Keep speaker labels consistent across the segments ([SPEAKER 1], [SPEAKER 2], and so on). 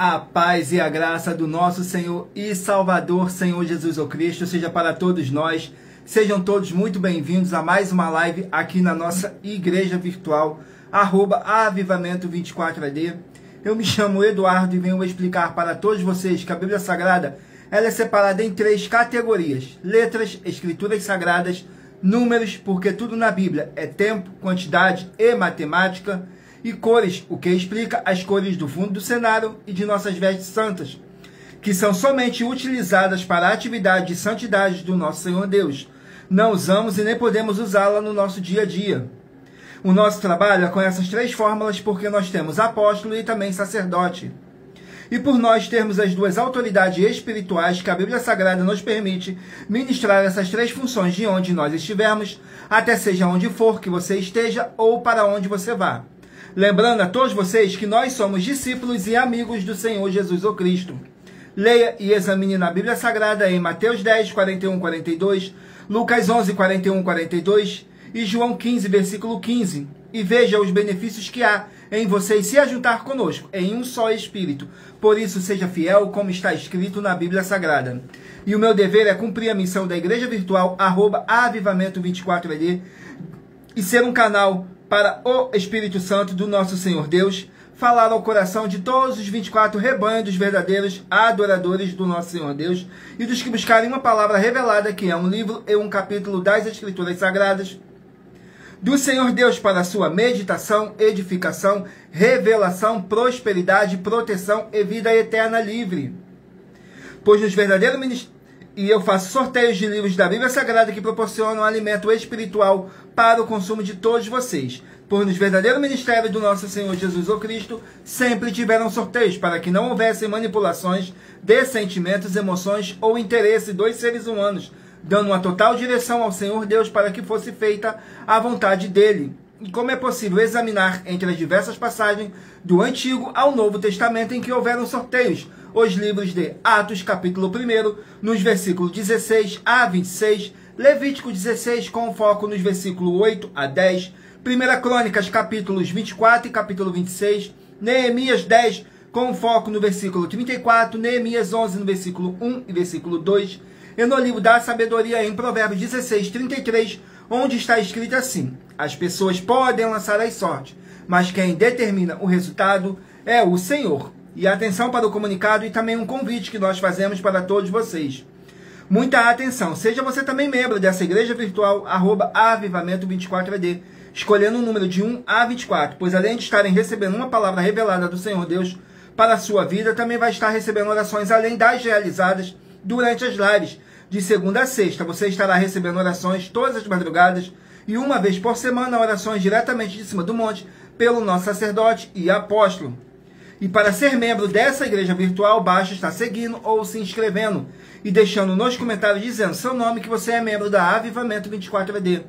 [SPEAKER 1] A paz e a graça do nosso Senhor e Salvador, Senhor Jesus o Cristo, seja para todos nós. Sejam todos muito bem-vindos a mais uma live aqui na nossa igreja virtual, @avivamento24ad. Eu me chamo Eduardo e venho explicar para todos vocês que a Bíblia Sagrada ela é separada em 3 categorias: letras, escrituras sagradas, números, porque tudo na Bíblia é tempo, quantidade e matemática, e cores, o que explica as cores do fundo do cenário e de nossas vestes santas, que são somente utilizadas para a atividade de santidade do nosso Senhor Deus. Não usamos e nem podemos usá-la no nosso dia a dia. O nosso trabalho é com essas 3 fórmulas porque nós temos apóstolo e também sacerdote. E por nós termos as 2 autoridades espirituais que a Bíblia Sagrada nos permite ministrar essas 3 funções de onde nós estivermos, até seja onde for que você esteja ou para onde você vá. Lembrando a todos vocês que nós somos discípulos e amigos do Senhor Jesus o Cristo. Leia e examine na Bíblia Sagrada em Mateus 10, 41, 42, Lucas 11, 41, 42 e João 15, versículo 15. E veja os benefícios que há em vocês se ajuntar conosco em um só Espírito. Por isso, seja fiel como está escrito na Bíblia Sagrada. E o meu dever é cumprir a missão da Igreja Virtual, @avivamento24ad, e ser um canal para o Espírito Santo do nosso Senhor Deus, falar ao coração de todos os 24 rebanhos dos verdadeiros adoradores do nosso Senhor Deus e dos que buscarem uma palavra revelada, que é um livro e um capítulo das Escrituras Sagradas, do Senhor Deus para a sua meditação, edificação, revelação, prosperidade, proteção e vida eterna livre. Pois nos verdadeiros ministérios, e eu faço sorteios de livros da Bíblia Sagrada que proporcionam alimento espiritual para o consumo de todos vocês. Pois nos verdadeiros ministérios do nosso Senhor Jesus o Cristo, sempre tiveram sorteios para que não houvessem manipulações de sentimentos, emoções ou interesse dos seres humanos, dando uma total direção ao Senhor Deus para que fosse feita a vontade dele. E como é possível examinar entre as diversas passagens do Antigo ao Novo Testamento em que houveram sorteios, os livros de Atos, capítulo 1, nos versículos 16 a 26, Levítico 16, com foco nos versículos 8 a 10, 1 Crônicas, capítulos 24 e capítulo 26, Neemias 10, com foco no versículo 34, Neemias 11, no versículo 1 e versículo 2, e no livro da sabedoria em Provérbios 16, 33, onde está escrito assim: as pessoas podem lançar as sortes, mas quem determina o resultado é o Senhor. E atenção para o comunicado e também um convite que nós fazemos para todos vocês. Muita atenção, seja você também membro dessa igreja virtual, @avivamento24ad, escolhendo o número de 1 a 24, pois além de estarem recebendo uma palavra revelada do Senhor Deus para a sua vida, também vai estar recebendo orações além das realizadas durante as lives. De segunda a sexta, você estará recebendo orações todas as madrugadas e uma vez por semana, orações diretamente de cima do monte pelo nosso sacerdote e apóstolo. E para ser membro dessa igreja virtual, basta estar seguindo ou se inscrevendo e deixando nos comentários dizendo seu nome, que você é membro da Avivamento24ad.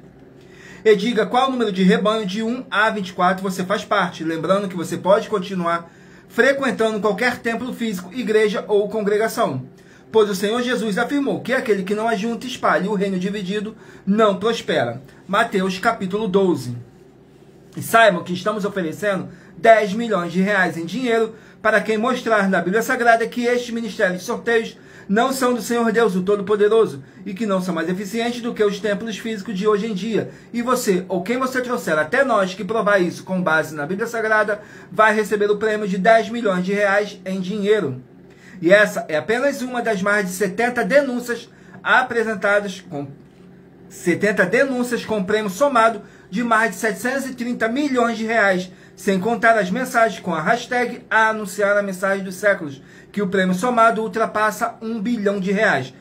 [SPEAKER 1] E diga qual o número de rebanho de 1 a 24 você faz parte. Lembrando que você pode continuar frequentando qualquer templo físico, igreja ou congregação. Pois o Senhor Jesus afirmou que aquele que não ajunta e espalhe o reino dividido não prospera. Mateus capítulo 12. E saibam que estamos oferecendo 10 milhões de reais em dinheiro para quem mostrar na Bíblia Sagrada que estes ministérios de sorteios não são do Senhor Deus, o Todo-Poderoso, e que não são mais eficientes do que os templos físicos de hoje em dia. E você, ou quem você trouxer até nós que provar isso com base na Bíblia Sagrada, vai receber o prêmio de 10 milhões de reais em dinheiro. E essa é apenas uma das mais de 70 denúncias apresentadas, com 70 denúncias com prêmio somado de mais de 730 milhões de reais, sem contar as mensagens com a hashtag a anunciar a mensagem dos séculos, que o prêmio somado ultrapassa 1 bilhão de reais.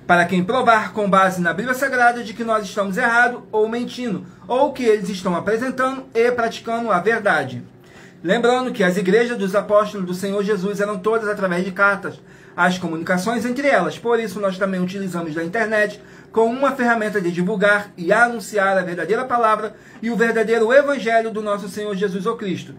[SPEAKER 1] Para quem provar com base na Bíblia Sagrada de que nós estamos errados ou mentindo, ou que eles estão apresentando e praticando a verdade. Lembrando que as igrejas dos apóstolos do Senhor Jesus eram todas através de cartas, as comunicações entre elas. Por isso nós também utilizamos da internet como uma ferramenta de divulgar e anunciar a verdadeira palavra e o verdadeiro evangelho do nosso Senhor Jesus o Cristo.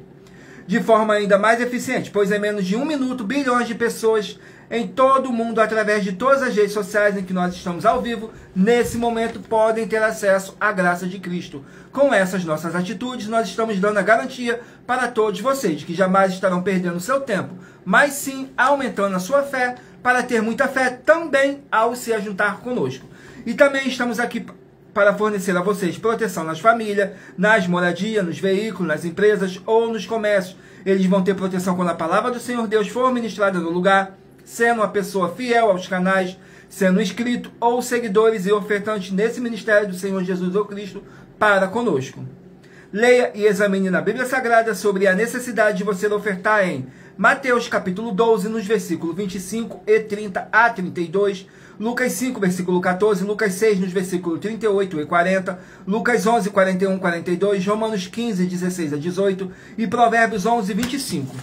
[SPEAKER 1] de forma ainda mais eficiente, pois em menos de 1 minuto, bilhões de pessoas em todo o mundo, através de todas as redes sociais em que nós estamos ao vivo, nesse momento, podem ter acesso à graça de Cristo. Com essas nossas atitudes, nós estamos dando a garantia para todos vocês, que jamais estarão perdendo seu tempo, mas sim aumentando a sua fé, para ter muita fé também ao se ajuntar conosco. E também estamos aqui para fornecer a vocês proteção nas famílias, nas moradias, nos veículos, nas empresas ou nos comércios. Eles vão ter proteção quando a palavra do Senhor Deus for ministrada no lugar, sendo uma pessoa fiel aos canais, sendo inscrito ou seguidores e ofertantes nesse ministério do Senhor Jesus ou Cristo para conosco. Leia e examine na Bíblia Sagrada sobre a necessidade de você ofertar em Mateus capítulo 12, nos versículos 25 e 30 a 32, Lucas 5, versículo 14, Lucas 6, nos versículos 38 e 40, Lucas 11, 41 e 42, Romanos 15, 16 a 18 e Provérbios 11, 25.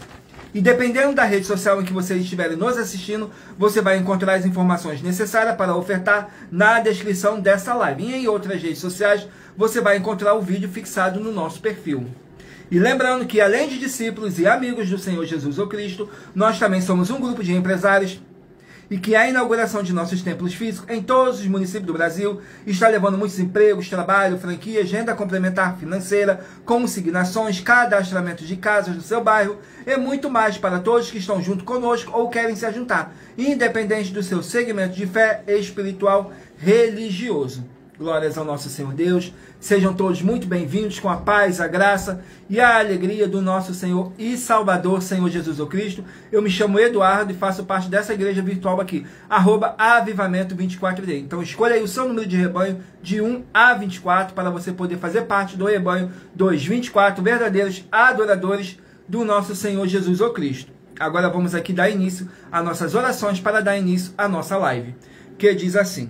[SPEAKER 1] E dependendo da rede social em que vocês estiverem nos assistindo, você vai encontrar as informações necessárias para ofertar na descrição dessa live. E em outras redes sociais, você vai encontrar o vídeo fixado no nosso perfil. E lembrando que, além de discípulos e amigos do Senhor Jesus ou Cristo, nós também somos um grupo de empresários e que a inauguração de nossos templos físicos em todos os municípios do Brasil está levando muitos empregos, trabalho, franquias, renda complementar financeira, consignações, cadastramento de casas no seu bairro e muito mais para todos que estão junto conosco ou querem se juntar, independente do seu segmento de fé espiritual religioso. Glórias ao nosso Senhor Deus. Sejam todos muito bem-vindos com a paz, a graça e a alegria do nosso Senhor e Salvador, Senhor Jesus o Cristo. Eu me chamo Eduardo e faço parte dessa igreja virtual aqui, @avivamento24D. Então escolha aí o seu número de rebanho de 1 a 24 para você poder fazer parte do rebanho dos 24 verdadeiros adoradores do nosso Senhor Jesus o Cristo. Agora vamos aqui dar início às nossas orações para dar início à nossa live, que diz assim: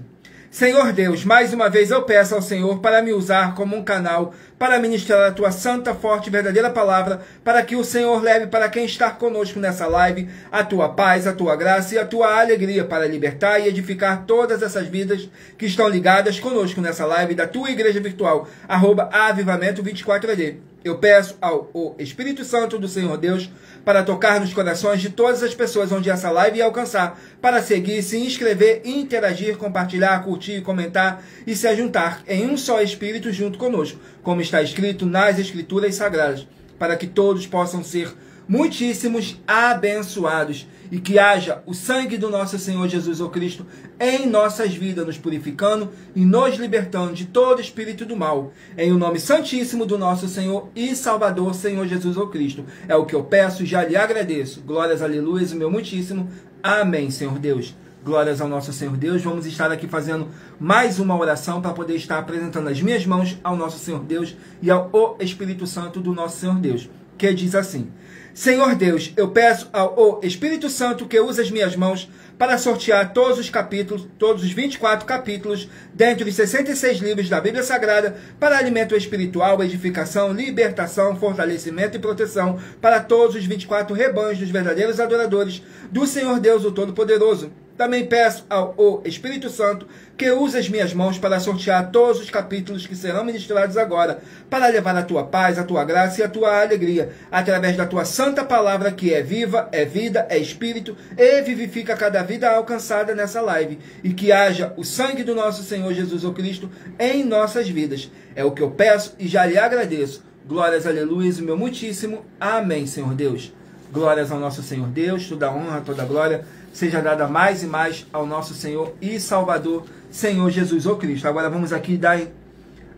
[SPEAKER 1] Senhor Deus, mais uma vez eu peço ao Senhor para me usar como um canal para ministrar a Tua santa, forte e verdadeira palavra, para que o Senhor leve para quem está conosco nessa live a Tua paz, a Tua graça e a Tua alegria para libertar e edificar todas essas vidas que estão ligadas conosco nessa live da Tua igreja virtual, @avivamento24D. Eu peço ao Espírito Santo do Senhor Deus para tocar nos corações de todas as pessoas onde essa live ia alcançar, para seguir, se inscrever, interagir, compartilhar, curtir, comentar e se ajuntar em um só Espírito junto conosco, como está escrito nas Escrituras Sagradas, para que todos possam ser muitíssimos abençoados e que haja o sangue do nosso Senhor Jesus o Cristo em nossas vidas, nos purificando e nos libertando de todo espírito do mal. Em o nome santíssimo do nosso Senhor e Salvador, Senhor Jesus o Cristo. É o que eu peço e já lhe agradeço. Glórias, aleluias, o meu muitíssimo. Amém, Senhor Deus. Glórias ao nosso Senhor Deus. Vamos estar aqui fazendo mais uma oração para poder estar apresentando as minhas mãos ao nosso Senhor Deus e ao Espírito Santo do nosso Senhor Deus, que diz assim: Senhor Deus, eu peço ao Espírito Santo que use as minhas mãos para sortear todos os capítulos, todos os 24 capítulos, dentro dos 66 livros da Bíblia Sagrada, para alimento espiritual, edificação, libertação, fortalecimento e proteção para todos os 24 rebanhos dos verdadeiros adoradores do Senhor Deus, o Todo-Poderoso. Também peço ao Espírito Santo que use as minhas mãos para sortear todos os capítulos que serão ministrados agora, para levar a Tua paz, a Tua graça e a Tua alegria, através da Tua santa palavra, que é viva, é vida, é espírito e vivifica cada vida alcançada nessa live, e que haja o sangue do nosso Senhor Jesus o Cristo em nossas vidas. É o que eu peço e já lhe agradeço. Glórias, aleluia, o meu muitíssimo. Amém, Senhor Deus. Glórias ao nosso Senhor Deus, toda honra, toda glória seja dada mais e mais ao nosso Senhor e Salvador, Senhor Jesus o Cristo. Agora vamos aqui dar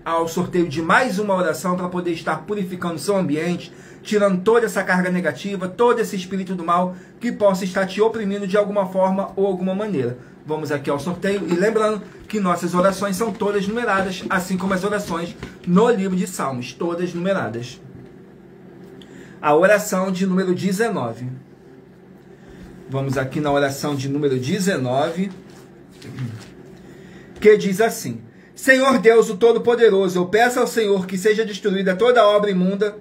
[SPEAKER 1] ao sorteio de mais uma oração para poder estar purificando o seu ambiente, tirando toda essa carga negativa, todo esse espírito do mal que possa estar te oprimindo de alguma forma ou alguma maneira. Vamos aqui ao sorteio e lembrando que nossas orações são todas numeradas, assim como as orações no livro de Salmos, todas numeradas. A oração de número 19. Vamos aqui na oração de número 19, que diz assim: Senhor Deus, o Todo-Poderoso, eu peço ao Senhor que seja destruída toda obra imunda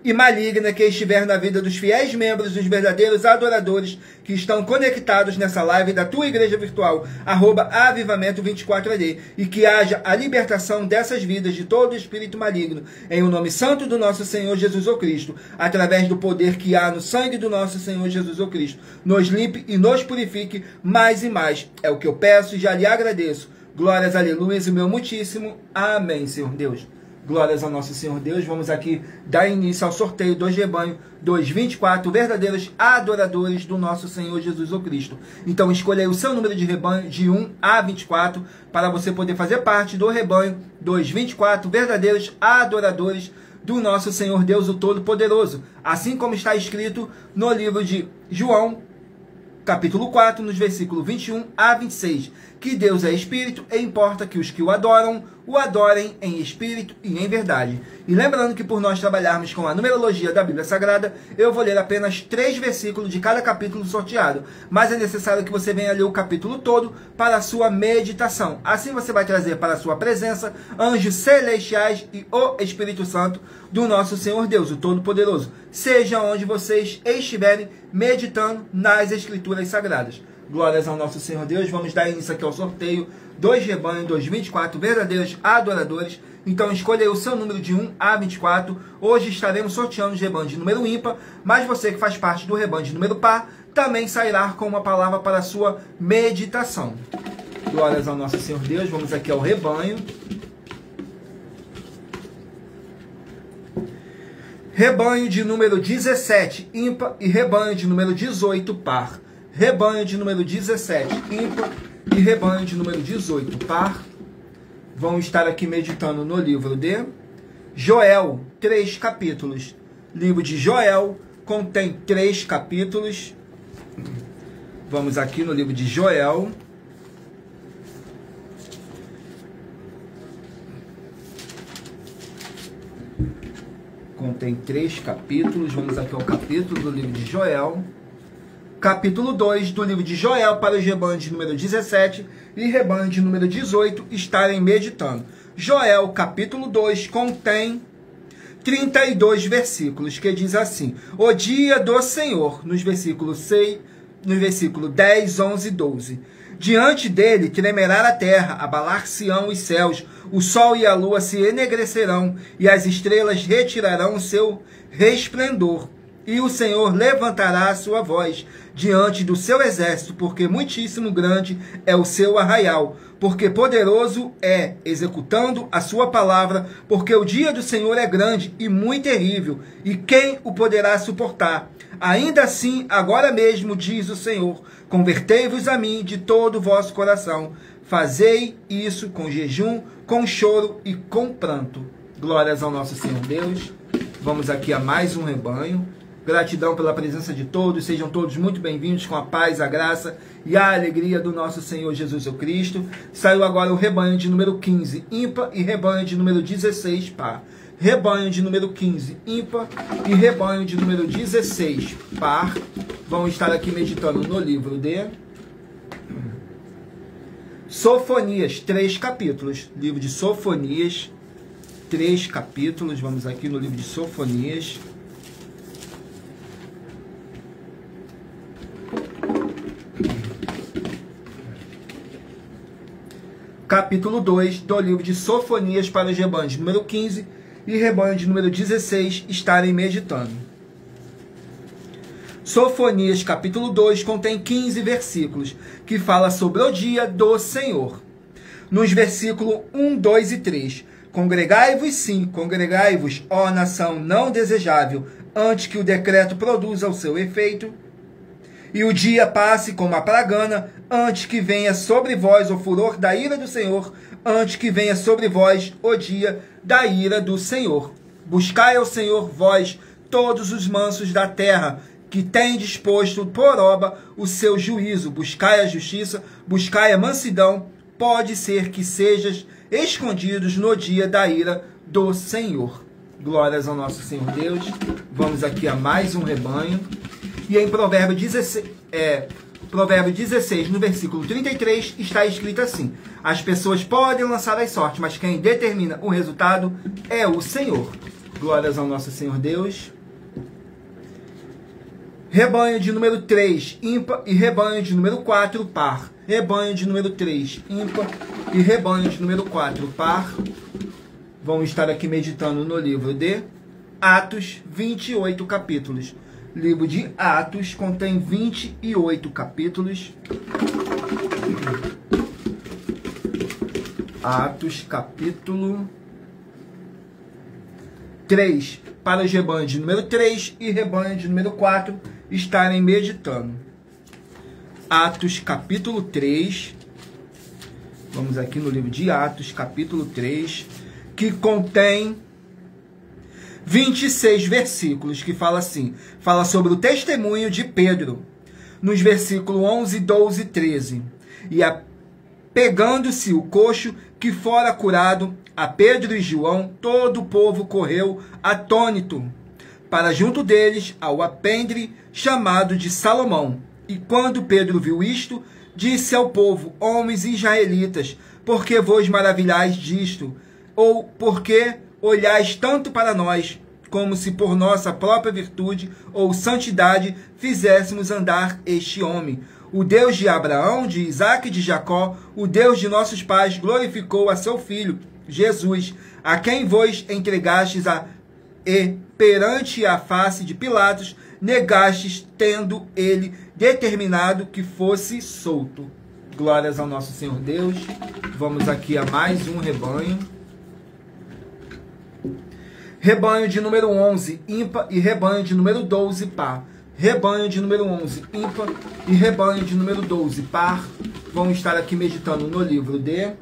[SPEAKER 1] e maligna que estiver na vida dos fiéis membros, dos verdadeiros adoradores que estão conectados nessa live da tua igreja virtual, @avivamento24ad, e que haja a libertação dessas vidas de todo espírito maligno, em o nome santo do nosso Senhor Jesus o Cristo, através do poder que há no sangue do nosso Senhor Jesus o Cristo. Nos limpe e nos purifique mais e mais. É o que eu peço e já lhe agradeço. Glórias, aleluias, e meu muitíssimo amém, Senhor Deus. Glórias ao nosso Senhor Deus. Vamos aqui dar início ao sorteio dos rebanhos dos 24 verdadeiros adoradores do nosso Senhor Jesus o Cristo. Então escolha aí o seu número de rebanho de 1 a 24 para você poder fazer parte do rebanho dos 24 verdadeiros adoradores do nosso Senhor Deus o Todo-Poderoso. Assim como está escrito no livro de João, capítulo 4, nos versículos 21 a 26, que Deus é Espírito e importa que os que o adorem em Espírito e em verdade. E lembrando que por nós trabalharmos com a numerologia da Bíblia Sagrada, eu vou ler apenas 3 versículos de cada capítulo sorteado, mas é necessário que você venha ler o capítulo todo para a sua meditação. Assim você vai trazer para a sua presença anjos celestiais e o Espírito Santo do nosso Senhor Deus, o Todo-Poderoso, seja onde vocês estiverem meditando nas Escrituras Sagradas. Glórias ao nosso Senhor Deus. Vamos dar início aqui ao sorteio dos rebanhos dos 24 verdadeiros adoradores. Então escolha aí o seu número de 1 a 24. Hoje estaremos sorteando os rebanhos de número ímpar, mas você que faz parte do rebanho de número par também sairá com uma palavra para a sua meditação. Glórias ao nosso Senhor Deus. Vamos aqui ao rebanho. Rebanho de número 17 ímpar e rebanho de número 18 par. Rebanho de número 17 ímpar e rebanho de número 18 par. Vão estar aqui meditando no livro de Joel, 3 capítulos. Livro de Joel contém 3 capítulos. Vamos aqui no livro de Joel. Contém 3 capítulos. Vamos aqui ao capítulo do livro de Joel. Capítulo 2 do livro de Joel para os rebanhos de número 17 e rebanho de número 18 estarem meditando. Joel, capítulo 2, contém 32 versículos, que diz assim: o dia do Senhor, nos versículos 6, no versículo 10, 11 e 12. Diante dele tremerá a terra, abalar-se-ão os céus, o sol e a lua se enegrecerão, e as estrelas retirarão o seu resplendor. E o Senhor levantará a sua voz diante do seu exército, porque muitíssimo grande é o seu arraial, porque poderoso é, executando a sua palavra, porque o dia do Senhor é grande e muito terrível, e quem o poderá suportar? Ainda assim, agora mesmo, diz o Senhor, convertei-vos a mim de todo o vosso coração, fazei isso com jejum, com choro e com pranto. Glórias ao nosso Senhor Deus. Vamos aqui a mais um rebanho. Gratidão pela presença de todos, sejam todos muito bem-vindos com a paz, a graça e a alegria do nosso Senhor Jesus Cristo. Saiu agora o rebanho de número 15 ímpar e rebanho de número 16 par. Rebanho de número 15 ímpar e rebanho de número 16 par. Vão estar aqui meditando no livro de Sofonias, 3 capítulos. Livro de Sofonias, 3 capítulos. Vamos aqui no livro de Sofonias. Capítulo 2 do livro de Sofonias para os rebanhos de número 15 e rebanho de número 16 estarem meditando. Sofonias, capítulo 2, contém 15 versículos, que fala sobre o dia do Senhor. Nos versículos 1, 2 e 3. Congregai-vos sim, congregai-vos, ó nação não desejável, antes que o decreto produza o seu efeito, e o dia passe como a pragana, antes que venha sobre vós o furor da ira do Senhor, antes que venha sobre vós o dia da ira do Senhor. Buscai ao Senhor, vós, todos os mansos da terra, que tem disposto por obra o seu juízo. Buscai a justiça, buscai a mansidão, pode ser que sejais escondidos no dia da ira do Senhor. Glórias ao nosso Senhor Deus. Vamos aqui a mais um rebanho. E em Provérbio 16, no versículo 33, está escrito assim: as pessoas podem lançar as sortes, mas quem determina o resultado é o Senhor. Glórias ao nosso Senhor Deus. Rebanho de número 3, ímpar, e rebanho de número 4, par. Rebanho de número 3, ímpar, e rebanho de número 4, par. Vamos estar aqui meditando no livro de Atos, 28 capítulos. Livro de Atos contém 28 capítulos. Atos, capítulo 3, para os rebanhos de número 3 e rebanho de número 4 estarem meditando. Atos, capítulo 3. Vamos aqui no livro de Atos, capítulo 3, que contém 26 versículos, que fala assim, fala sobre o testemunho de Pedro, nos versículos 11, 12 e 13. E pegando-se o coxo que fora curado, a Pedro e João, todo o povo correu atônito para junto deles ao alpendre chamado de Salomão. E quando Pedro viu isto, disse ao povo: homens israelitas, por que vos maravilhais disto? Ou por que olhais tanto para nós, como se por nossa própria virtude ou santidade fizéssemos andar este homem? O Deus de Abraão, de Isaque e de Jacó, o Deus de nossos pais, glorificou a seu Filho, Jesus, a quem vos entregastes e perante a face de Pilatos negastes, tendo ele determinado que fosse solto. Glórias ao nosso Senhor Deus. Vamos aqui a mais um rebanho. Rebanho de número 11, ímpar, e rebanho de número 12, par. Rebanho de número 11, ímpar, e rebanho de número 12, par. Vamos estar aqui meditando no livro de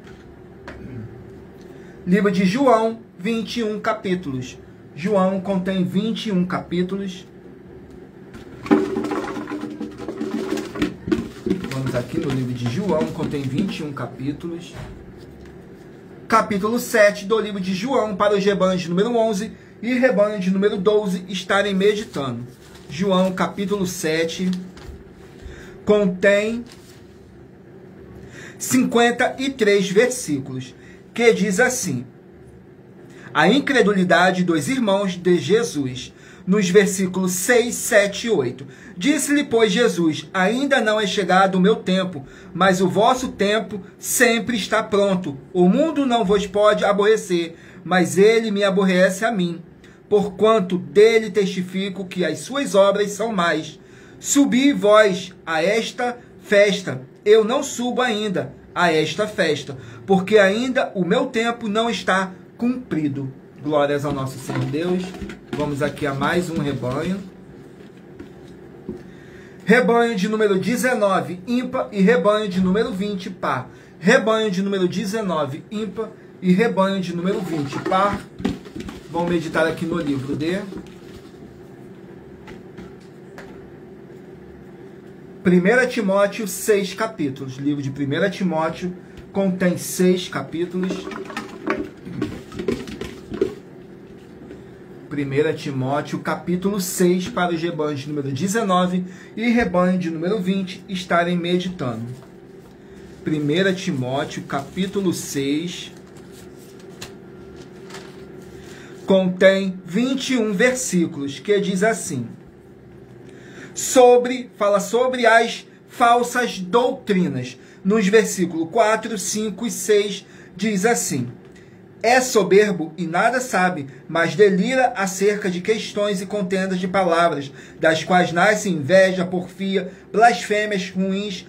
[SPEAKER 1] João, 21 capítulos. João contém 21 capítulos. Vamos aqui no livro de João, contém 21 capítulos. Capítulo 7 do livro de João, para os rebanhos de número 11 e rebanho de número 12 estarem meditando. João, capítulo 7, contém 53 versículos, que diz assim: a incredulidade dos irmãos de Jesus, nos versículos 6, 7 e 8. Disse-lhe, pois, Jesus: ainda não é chegado o meu tempo, mas o vosso tempo sempre está pronto. O mundo não vos pode aborrecer, mas ele me aborrece a mim, porquanto dele testifico que as suas obras são más. Subi vós a esta festa. Eu não subo ainda a esta festa, porque ainda o meu tempo não está cumprido. Glórias ao nosso Senhor Deus. Vamos aqui a mais um rebanho. Rebanho de número 19, ímpar, e rebanho de número 20, par. Rebanho de número 19, ímpar, e rebanho de número 20, par. Vamos meditar aqui no livro de 1 Timóteo, 6 capítulos. Livro de 1 Timóteo contém 6 capítulos. 1 Timóteo, capítulo 6, para os rebanhos de número 19 e rebanho de número 20 estarem meditando. 1 Timóteo, capítulo 6, contém 21 versículos, que diz assim: fala sobre as falsas doutrinas. Nos versículos 4, 5 e 6 diz assim: é soberbo e nada sabe, mas delira acerca de questões e contendas de palavras, das quais nasce inveja, porfia, blasfêmias ruins,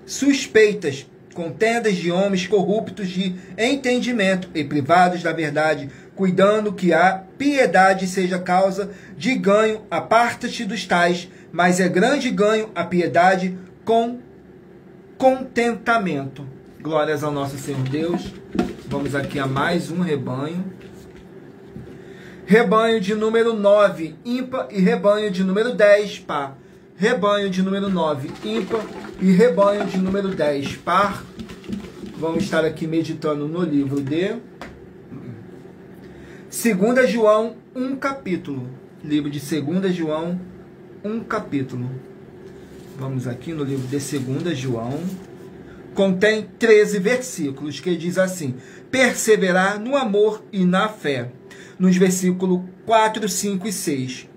[SPEAKER 1] suspeitas, contendas de homens corruptos de entendimento e privados da verdade, cuidando que a piedade seja causa de ganho. Aparta-te dos tais, mas é grande ganho a piedade com contentamento. Glórias ao nosso Senhor Deus. Vamos aqui a mais um rebanho. Rebanho de número 9, ímpar, e rebanho de número 10, par. Rebanho de número 9, ímpar, e rebanho de número 10, par. Vamos estar aqui meditando no livro de 2 João, 1 capítulo. Livro de 2 João, 1 capítulo. Vamos aqui no livro de 2 João. Contém 13 versículos, que diz assim: perseverar no amor e na fé. Nos versículos 4, 5 e 6.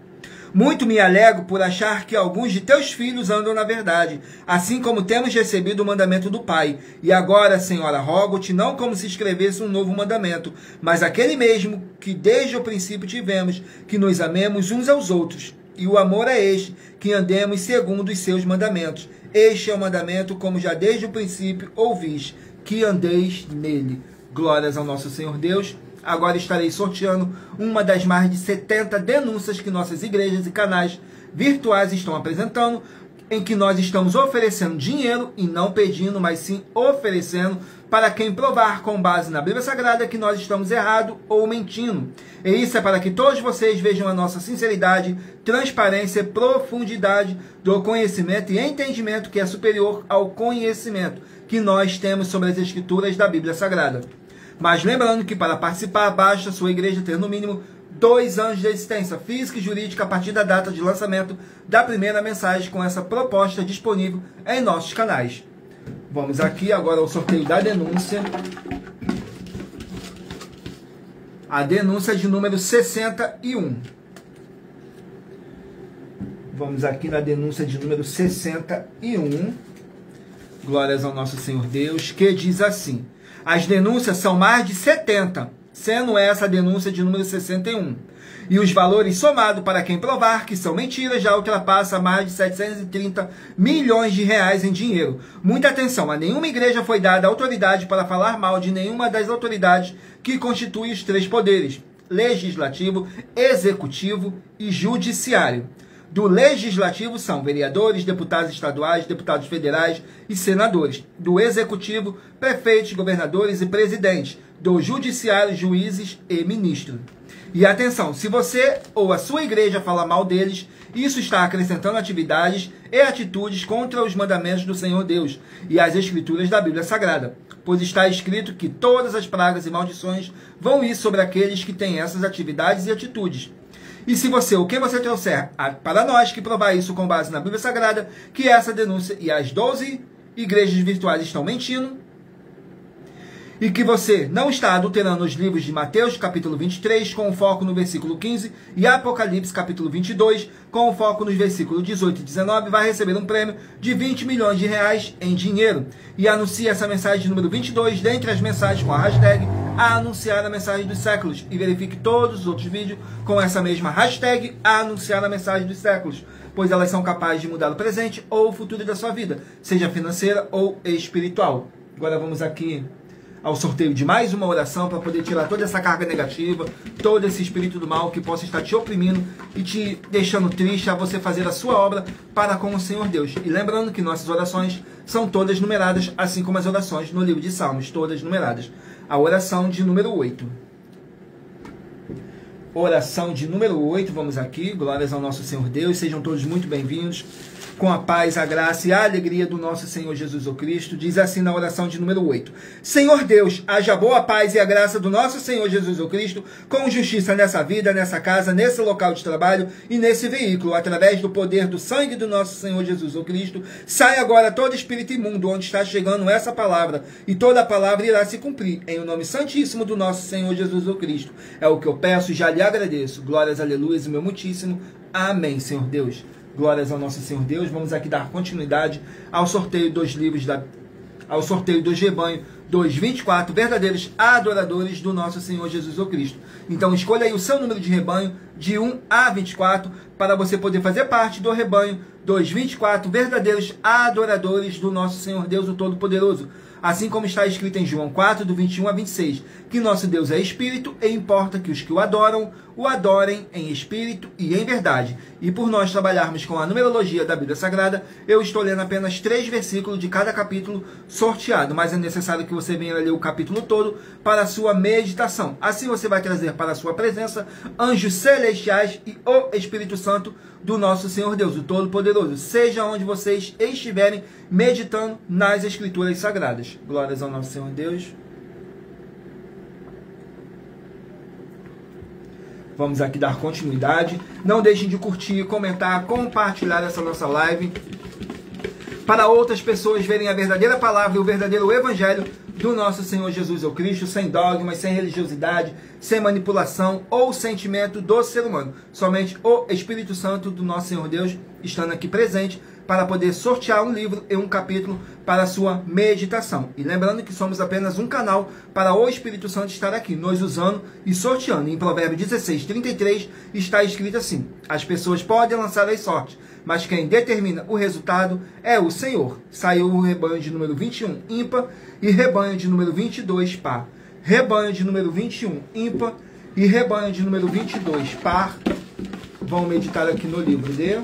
[SPEAKER 1] Muito me alegro por achar que alguns de teus filhos andam na verdade, assim como temos recebido o mandamento do Pai. E agora, Senhora, rogo-te não como se escrevesse um novo mandamento, mas aquele mesmo que desde o princípio tivemos, que nos amemos uns aos outros. E o amor é este, que andemos segundo os seus mandamentos. Este é o mandamento, como já desde o princípio ouvis, que andeis nele. Glórias ao nosso Senhor Deus. Agora estarei sorteando uma das mais de 70 denúncias que nossas igrejas e canais virtuais estão apresentando, em que nós estamos oferecendo dinheiro e não pedindo, mas sim oferecendo para quem provar com base na Bíblia Sagrada que nós estamos errados ou mentindo. E isso é para que todos vocês vejam a nossa sinceridade, transparência e profundidade do conhecimento e entendimento que é superior ao conhecimento que nós temos sobre as Escrituras da Bíblia Sagrada. Mas lembrando que para participar, basta a sua igreja ter no mínimo 2 anos de existência física e jurídica a partir da data de lançamento da primeira mensagem com essa proposta disponível em nossos canais. Vamos aqui agora ao sorteio da denúncia. A denúncia de número 61. Vamos aqui na denúncia de número 61. Glórias ao nosso Senhor Deus, que diz assim: as denúncias são mais de 70, sendo essa a denúncia de número 61. E os valores somados para quem provar que são mentiras já ultrapassa mais de 730 milhões de reais em dinheiro. Muita atenção, a nenhuma igreja foi dada autoridade para falar mal de nenhuma das autoridades que constituem os 3 poderes: legislativo, executivo e judiciário. Do legislativo são vereadores, deputados estaduais, deputados federais e senadores. Do executivo, prefeitos, governadores e presidentes. Do judiciário, juízes e ministros. E atenção, se você ou a sua igreja fala mal deles, isso está acrescentando atividades e atitudes contra os mandamentos do Senhor Deus e as Escrituras da Bíblia Sagrada. Pois está escrito que todas as pragas e maldições vão ir sobre aqueles que têm essas atividades e atitudes. E se você, ou quem você trouxer para nós que provar isso com base na Bíblia Sagrada, que essa denúncia e as 12 igrejas virtuais estão mentindo, e que você não está adulterando os livros de Mateus, capítulo 23, com foco no versículo 15, e Apocalipse, capítulo 22, com foco nos versículos 18 e 19, vai receber um prêmio de 20 milhões de reais em dinheiro. E anuncie essa mensagem de número 22, dentre as mensagens com a hashtag anunciar a mensagem dos séculos. E verifique todos os outros vídeos com essa mesma hashtag anunciar a mensagem dos séculos, pois elas são capazes de mudar o presente ou o futuro da sua vida, seja financeira ou espiritual. Agora vamos aqui ao sorteio de mais uma oração para poder tirar toda essa carga negativa, todo esse espírito do mal que possa estar te oprimindo e te deixando triste a você fazer a sua obra para com o Senhor Deus. E lembrando que nossas orações são todas numeradas, assim como as orações no livro de Salmos, todas numeradas. A oração de número 8. Oração de número 8, vamos aqui. Glórias ao nosso Senhor Deus, sejam todos muito bem-vindos. Com a paz, a graça e a alegria do nosso Senhor Jesus o Cristo, diz assim na oração de número 8. Senhor Deus, haja boa paz e a graça do nosso Senhor Jesus o Cristo, com justiça nessa vida, nessa casa, nesse local de trabalho e nesse veículo, através do poder do sangue do nosso Senhor Jesus o Cristo. Sai agora todo espírito imundo onde está chegando essa palavra, e toda a palavra irá se cumprir, em o nome santíssimo do nosso Senhor Jesus o Cristo. É o que eu peço e já lhe agradeço. Glórias, aleluias, meu muitíssimo. Amém, Senhor Deus. Glórias ao nosso Senhor Deus. Vamos aqui dar continuidade ao sorteio dos livros, ao sorteio do rebanho dos 24 verdadeiros adoradores do nosso Senhor Jesus o Cristo. Então escolha aí o seu número de rebanho de 1 a 24 para você poder fazer parte do rebanho dos 24 verdadeiros adoradores do nosso Senhor Deus o Todo-Poderoso. Assim como está escrito em João 4, do 21 a 26, que nosso Deus é Espírito e importa que os que o adorem em Espírito e em verdade. E por nós trabalharmos com a numerologia da Bíblia Sagrada, eu estou lendo apenas 3 versículos de cada capítulo sorteado, mas é necessário que você venha ler o capítulo todo para a sua meditação. Assim você vai trazer para a sua presença anjos celestiais e o Espírito Santo do nosso Senhor Deus, o Todo-Poderoso, seja onde vocês estiverem meditando nas Escrituras Sagradas. Glórias ao nosso Senhor Deus. Vamos aqui dar continuidade. Não deixem de curtir, comentar, compartilhar essa nossa live para outras pessoas verem a verdadeira palavra e o verdadeiro evangelho do nosso Senhor Jesus Cristo, sem dogmas, sem religiosidade, sem manipulação ou sentimento do ser humano. Somente o Espírito Santo do nosso Senhor Deus estando aqui presente para poder sortear um livro e um capítulo para a sua meditação. E lembrando que somos apenas um canal para o Espírito Santo estar aqui, nos usando e sorteando. Em Provérbios 16:33 está escrito assim: as pessoas podem lançar as sortes, mas quem determina o resultado é o Senhor. Saiu o rebanho de número 21, ímpar, e rebanho de número 22, par. Rebanho de número 21, ímpar, e rebanho de número 22, par. Vamos meditar aqui no livro de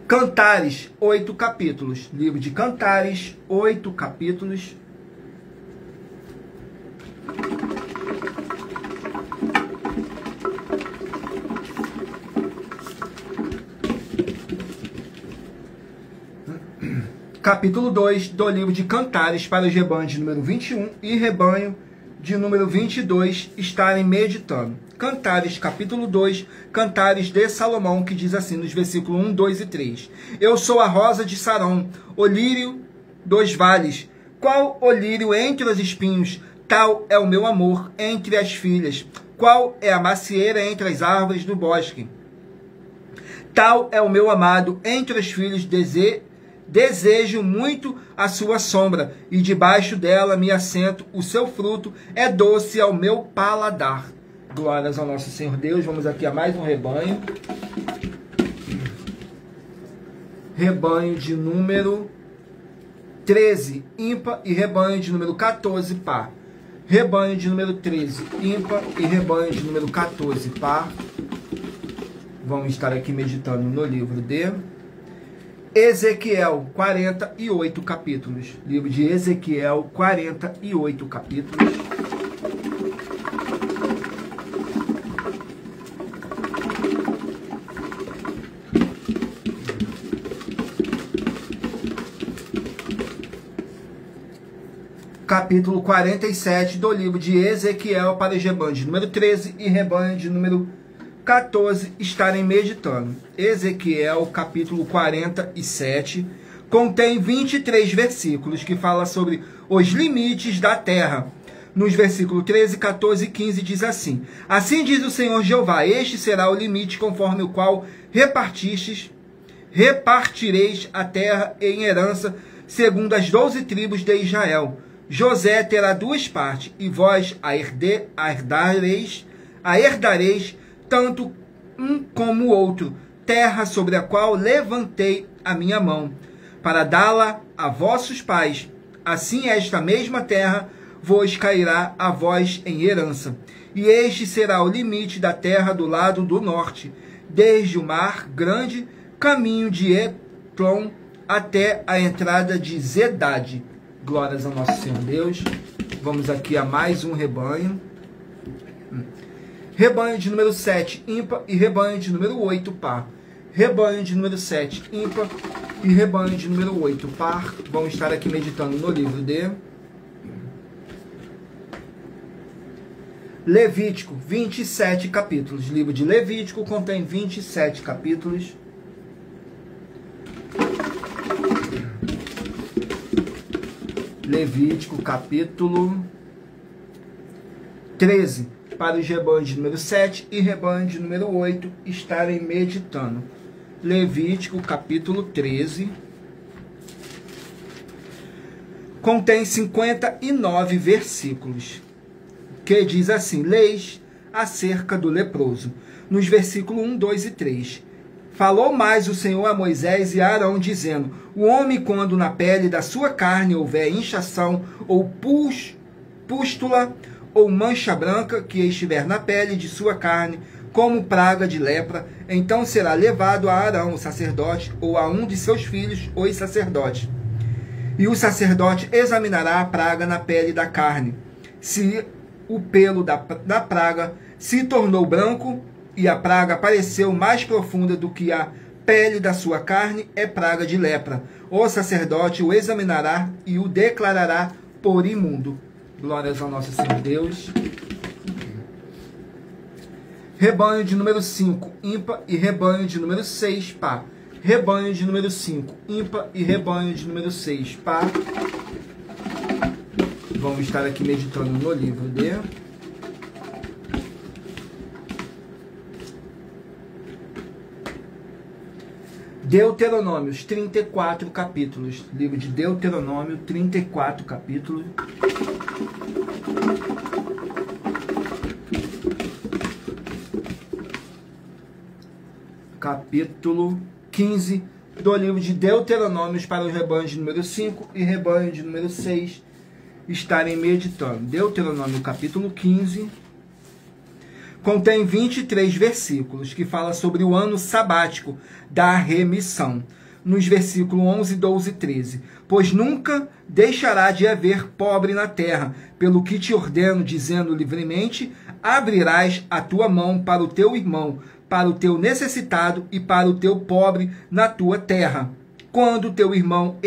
[SPEAKER 1] Cantares, 8 capítulos. Livro de Cantares, 8 capítulos. Capítulo 2 do livro de Cantares para os rebanhos de número 21 e rebanho de número 22 estarem meditando. Cantares, capítulo 2, Cantares de Salomão, que diz assim nos versículos 1, 2 e 3. Eu sou a rosa de Saron, o lírio dos vales. Qual o lírio entre os espinhos? Tal é o meu amor entre as filhas. Qual é a macieira entre as árvores do bosque? Tal é o meu amado entre os filhos. Desejo muito a sua sombra, e debaixo dela me assento. O seu fruto é doce ao meu paladar. Glórias ao nosso Senhor Deus. Vamos aqui a mais um rebanho. Rebanho de número 13, ímpar, e rebanho de número 14, par. Rebanho de número 13, ímpar, e rebanho de número 14, par. Vamos estar aqui meditando no livro de Ezequiel, 48 capítulos. Livro de Ezequiel, 48 capítulos. Capítulo 47 do livro de Ezequiel para os rebanhos de número 13 e rebanho de número 14 estarem meditando. Ezequiel, capítulo 47, contém 23 versículos que fala sobre os limites da terra. Nos versículos 13, 14 e 15 diz assim: assim diz o Senhor Jeová, este será o limite conforme o qual repartireis a terra em herança, segundo as 12 tribos de Israel. José terá duas partes, e vós a herdareis, tanto um como o outro, terra sobre a qual levantei a minha mão, para dá-la a vossos pais. Assim esta mesma terra vos cairá a vós em herança. E este será o limite da terra do lado do norte, desde o mar grande, caminho de Etlon, até a entrada de Zedade. Glórias ao nosso Senhor Deus. Vamos aqui a mais um rebanho. Rebanho de número 7, ímpar, e rebanho de número 8, par. Rebanho de número 7, ímpar, e rebanho de número 8, par. Vamos estar aqui meditando no livro de Levítico, 27 capítulos. Livro de Levítico contém 27 capítulos. Levítico, capítulo 13, para os rebanhos de número 7 e rebanho de número 8 estarem meditando. Levítico, capítulo 13, contém 59 versículos, que diz assim: leis acerca do leproso. Nos versículos 1, 2 e 3. Falou mais o Senhor a Moisés e a Arão, dizendo: o homem, quando na pele da sua carne houver inchação, ou pústula, ou mancha branca, que estiver na pele de sua carne, como praga de lepra, então será levado a Arão, o sacerdote, ou a um de seus filhos, os sacerdotes. E o sacerdote examinará a praga na pele da carne. Se o pelo da praga se tornou branco, e a praga pareceu mais profunda do que a pele da sua carne, é praga de lepra. O sacerdote o examinará e o declarará por imundo. Glórias ao nosso Senhor Deus. Rebanho de número 5, ímpar, e rebanho de número 6, par. rebanho de número 5, ímpar, e rebanho de número 6, par. Vamos estar aqui meditando no livro de Deuteronômios, 34 capítulos. Livro de Deuteronômio, 34 capítulos. Capítulo 15 do livro de Deuteronômios para os rebanhos de número 5 e rebanho de número 6 estarem meditando. Deuteronômio capítulo 15 contém 23 versículos que fala sobre o ano sabático da remissão. Nos versículos 11, 12 e 13. Pois nunca deixará de haver pobre na terra, pelo que te ordeno, dizendo livremente, abrirás a tua mão para o teu irmão, para o teu necessitado e para o teu pobre na tua terra. Quando teu irmão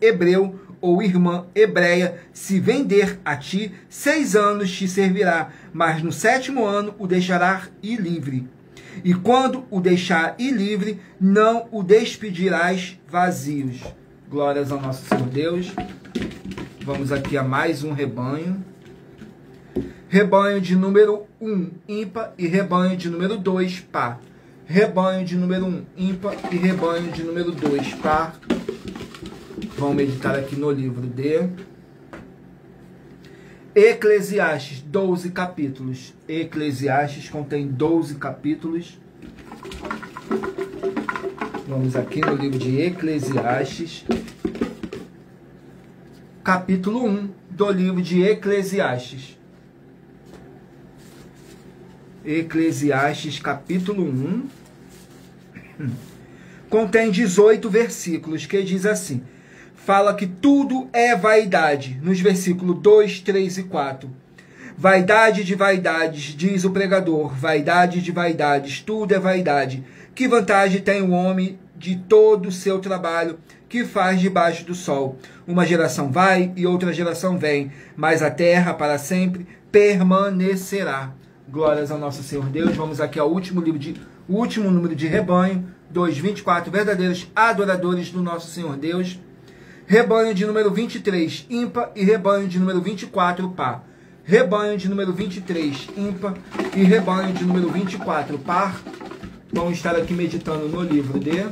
[SPEAKER 1] hebreu ou irmã hebreia se vender a ti, 6 anos te servirá, mas no 7º ano o deixará ir livre. E quando o deixar ir livre, não o despedirás vazios. Glórias ao nosso Senhor Deus. Vamos aqui a mais um rebanho. Rebanho de número 1, ímpar, e rebanho de número 2, par. Rebanho de número 1, ímpar, e rebanho de número 2, par. Vamos meditar aqui no livro de Eclesiastes, 12 capítulos. Eclesiastes contém 12 capítulos. Vamos aqui no livro de Eclesiastes, capítulo 1 do livro de Eclesiastes. Eclesiastes, capítulo 1, contém 18 versículos, que diz assim, fala que tudo é vaidade, nos versículos 2, 3 e 4. Vaidade de vaidades, diz o pregador, vaidade de vaidades, tudo é vaidade. Que vantagem tem o homem de todo o seu trabalho que faz debaixo do sol? Uma geração vai e outra geração vem, mas a terra para sempre permanecerá. Glórias ao nosso Senhor Deus. Vamos aqui ao último número de rebanho, 24 verdadeiros adoradores do nosso Senhor Deus. Rebanho de número 23, ímpar, e rebanho de número 24, par. Rebanho de número 23, ímpar, e rebanho de número 24, par. Vamos estar aqui meditando no livro de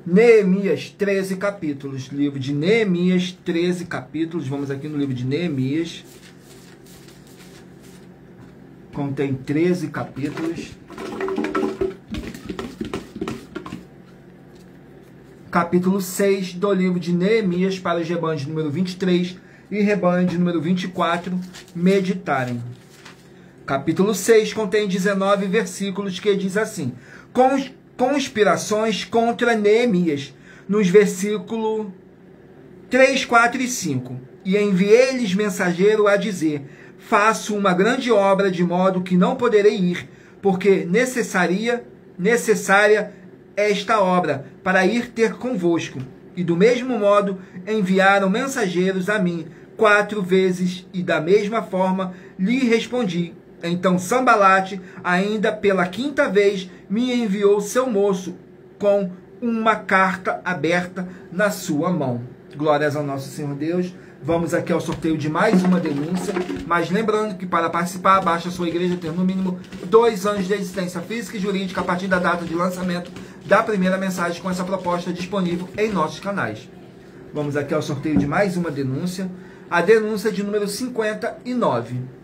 [SPEAKER 1] Neemias, 13 capítulos. Livro de Neemias, 13 capítulos. Vamos aqui no livro de Neemias. Contém 13 capítulos. Capítulo 6 do livro de Neemias para os rebanhos de número 23 e rebanho de número 24 meditarem. Capítulo 6 contém 19 versículos que diz assim: conspirações contra Neemias, nos versículos 3, 4 e 5. E enviei-lhes mensageiro a dizer, faço uma grande obra de modo que não poderei ir, porque necessária esta obra, para ir ter convosco. E do mesmo modo enviaram mensageiros a mim 4 vezes, e da mesma forma lhe respondi. Então Sambalate, ainda pela 5ª vez, me enviou seu moço com uma carta aberta na sua mão. Glórias ao nosso Senhor Deus. Vamos aqui ao sorteio de mais uma denúncia, mas lembrando que para participar, basta a sua igreja ter no mínimo 2 anos de existência física e jurídica a partir da data de lançamento da primeira mensagem com essa proposta disponível em nossos canais. Vamos aqui ao sorteio de mais uma denúncia, a denúncia de número 59.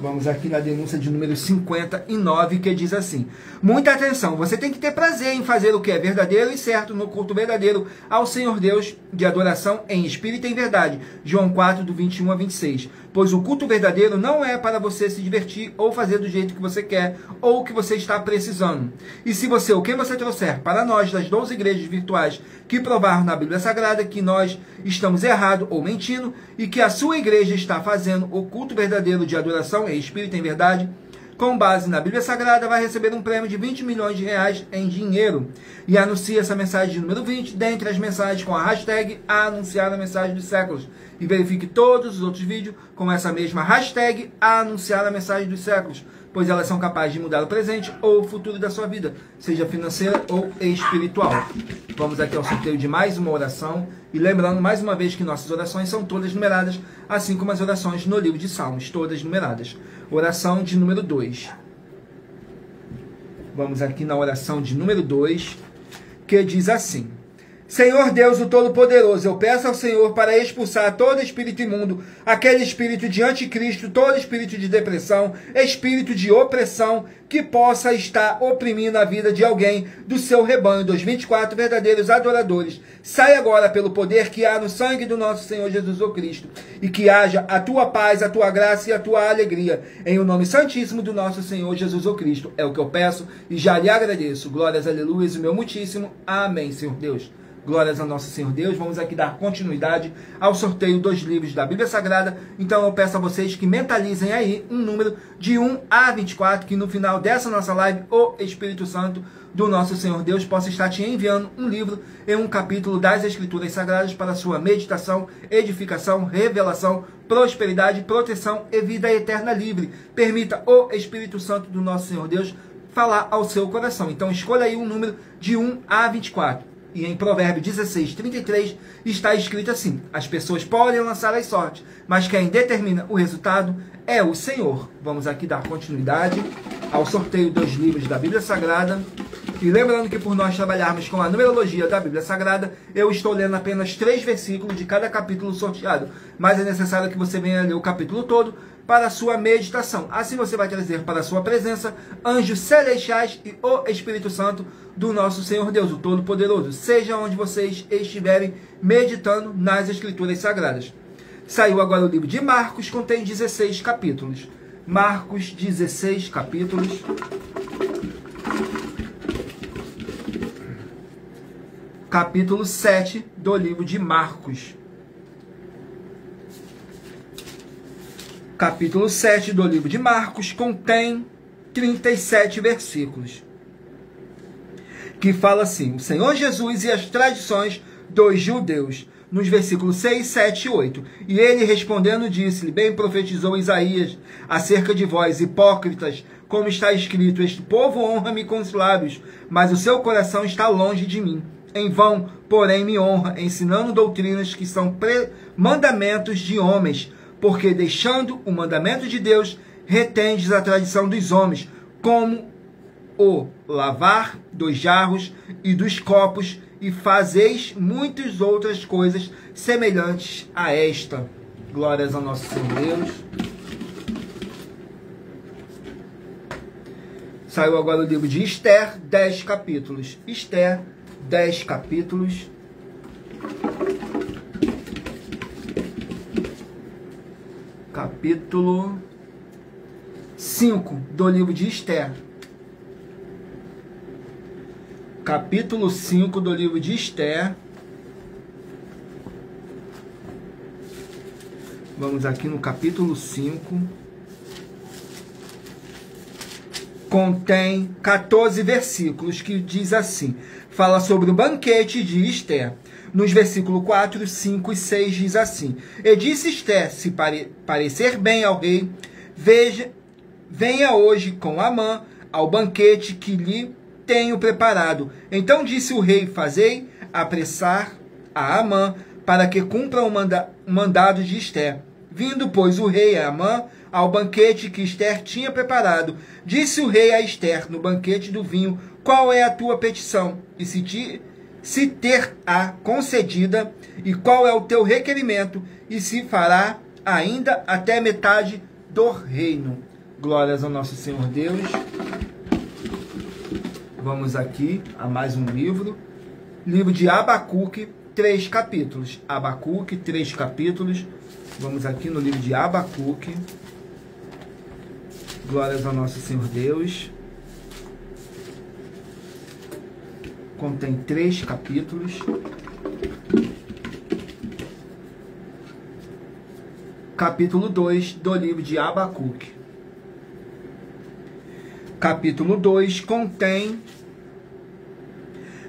[SPEAKER 1] Vamos aqui na denúncia de número 59, que diz assim: muita atenção, você tem que ter prazer em fazer o que é verdadeiro e certo no culto verdadeiro ao Senhor Deus, de adoração em espírito e em verdade. João 4, do 21 a 26. Pois o culto verdadeiro não é para você se divertir ou fazer do jeito que você quer ou que você está precisando. E se você, o que você trouxer para nós das 12 igrejas virtuais que provaram na Bíblia Sagrada que nós estamos errados ou mentindo e que a sua igreja está fazendo o culto verdadeiro de adoração em espírito e em verdade, com base na Bíblia Sagrada, vai receber um prêmio de 20 milhões de reais em dinheiro. E anuncie essa mensagem de número 20 dentre as mensagens com a hashtag Anunciar a Mensagem dos Séculos. E verifique todos os outros vídeos com essa mesma hashtag Anunciar a Mensagem dos Séculos, pois elas são capazes de mudar o presente ou o futuro da sua vida, seja financeira ou espiritual. Vamos aqui ao sorteio de mais uma oração. E lembrando mais uma vez que nossas orações são todas numeradas, assim como as orações no livro de Salmos, todas numeradas. Oração de número 2. Vamos aqui na oração de número 2, que diz assim: Senhor Deus, o Todo-Poderoso, eu peço ao Senhor para expulsar todo espírito imundo, aquele espírito de anticristo, todo espírito de depressão, espírito de opressão, que possa estar oprimindo a vida de alguém do seu rebanho dos 24 verdadeiros adoradores. Sai agora pelo poder que há no sangue do nosso Senhor Jesus Cristo, e que haja a tua paz, a tua graça e a tua alegria, em o nome santíssimo do nosso Senhor Jesus Cristo. É o que eu peço e já lhe agradeço. Glórias, aleluias, o meu muitíssimo. Amém, Senhor Deus. Glórias ao nosso Senhor Deus. Vamos aqui dar continuidade ao sorteio dos livros da Bíblia Sagrada. Então eu peço a vocês que mentalizem aí um número de 1 a 24, que no final dessa nossa live, o Espírito Santo do nosso Senhor Deus possa estar te enviando um livro e um capítulo das Escrituras Sagradas para sua meditação, edificação, revelação, prosperidade, proteção e vida eterna livre. Permita o Espírito Santo do nosso Senhor Deus falar ao seu coração. Então escolha aí um número de 1 a 24. E em Provérbios 16, 33, está escrito assim: as pessoas podem lançar as sortes, mas quem determina o resultado é o Senhor. Vamos aqui dar continuidade ao sorteio dos livros da Bíblia Sagrada. E lembrando que por nós trabalharmos com a numerologia da Bíblia Sagrada, eu estou lendo apenas 3 versículos de cada capítulo sorteado. Mas é necessário que você venha ler o capítulo todo para a sua meditação. Assim você vai trazer para a sua presença anjos celestiais e o Espírito Santo do nosso Senhor Deus, o Todo-Poderoso, seja onde vocês estiverem meditando nas Escrituras Sagradas. Saiu agora o livro de Marcos, contém 16 capítulos. Marcos, 16 capítulos. Capítulo 7 do livro de Marcos. Capítulo 7 do livro de Marcos contém 37 versículos. Que fala assim: o Senhor Jesus e as tradições dos judeus. Nos versículos 6, 7 e 8. E ele respondendo disse-lhe: bem profetizou Isaías acerca de vós, hipócritas, como está escrito: este povo honra-me com os lábios, mas o seu coração está longe de mim. Em vão, porém, me honra, ensinando doutrinas que são mandamentos de homens, porque deixando o mandamento de Deus, retendes a tradição dos homens, como o lavar dos jarros e dos copos, e fazeis muitas outras coisas semelhantes a esta. Glórias ao nosso Senhor Deus. Saiu agora o livro de Esther, 10 capítulos. Esther, 10 capítulos. Capítulo 5 do livro de Esther. Capítulo 5 do livro de Esther. Vamos aqui no capítulo 5. Contém 14 versículos que diz assim. Fala sobre o banquete de Esther. Nos versículos 4, 5 e 6 diz assim: e disse Esther, se parecer bem ao rei, venha hoje com Amã ao banquete que lhe tenho preparado. Então disse o rei: fazei apressar a Amã, para que cumpra o mandado de Esther. Vindo, pois, o rei a Amã ao banquete que Esther tinha preparado, disse o rei a Esther, no banquete do vinho: qual é a tua petição? E se ter-a concedida, e qual é o teu requerimento, e se fará ainda até metade do reino. Glórias ao nosso Senhor Deus. Vamos aqui a mais um livro. Livro de Abacuque, 3 capítulos. Abacuque, 3 capítulos. Vamos aqui no livro de Abacuque. Glórias ao nosso Senhor Deus. Contém 3 capítulos. Capítulo 2 do livro de Abacuque. capítulo 2, contém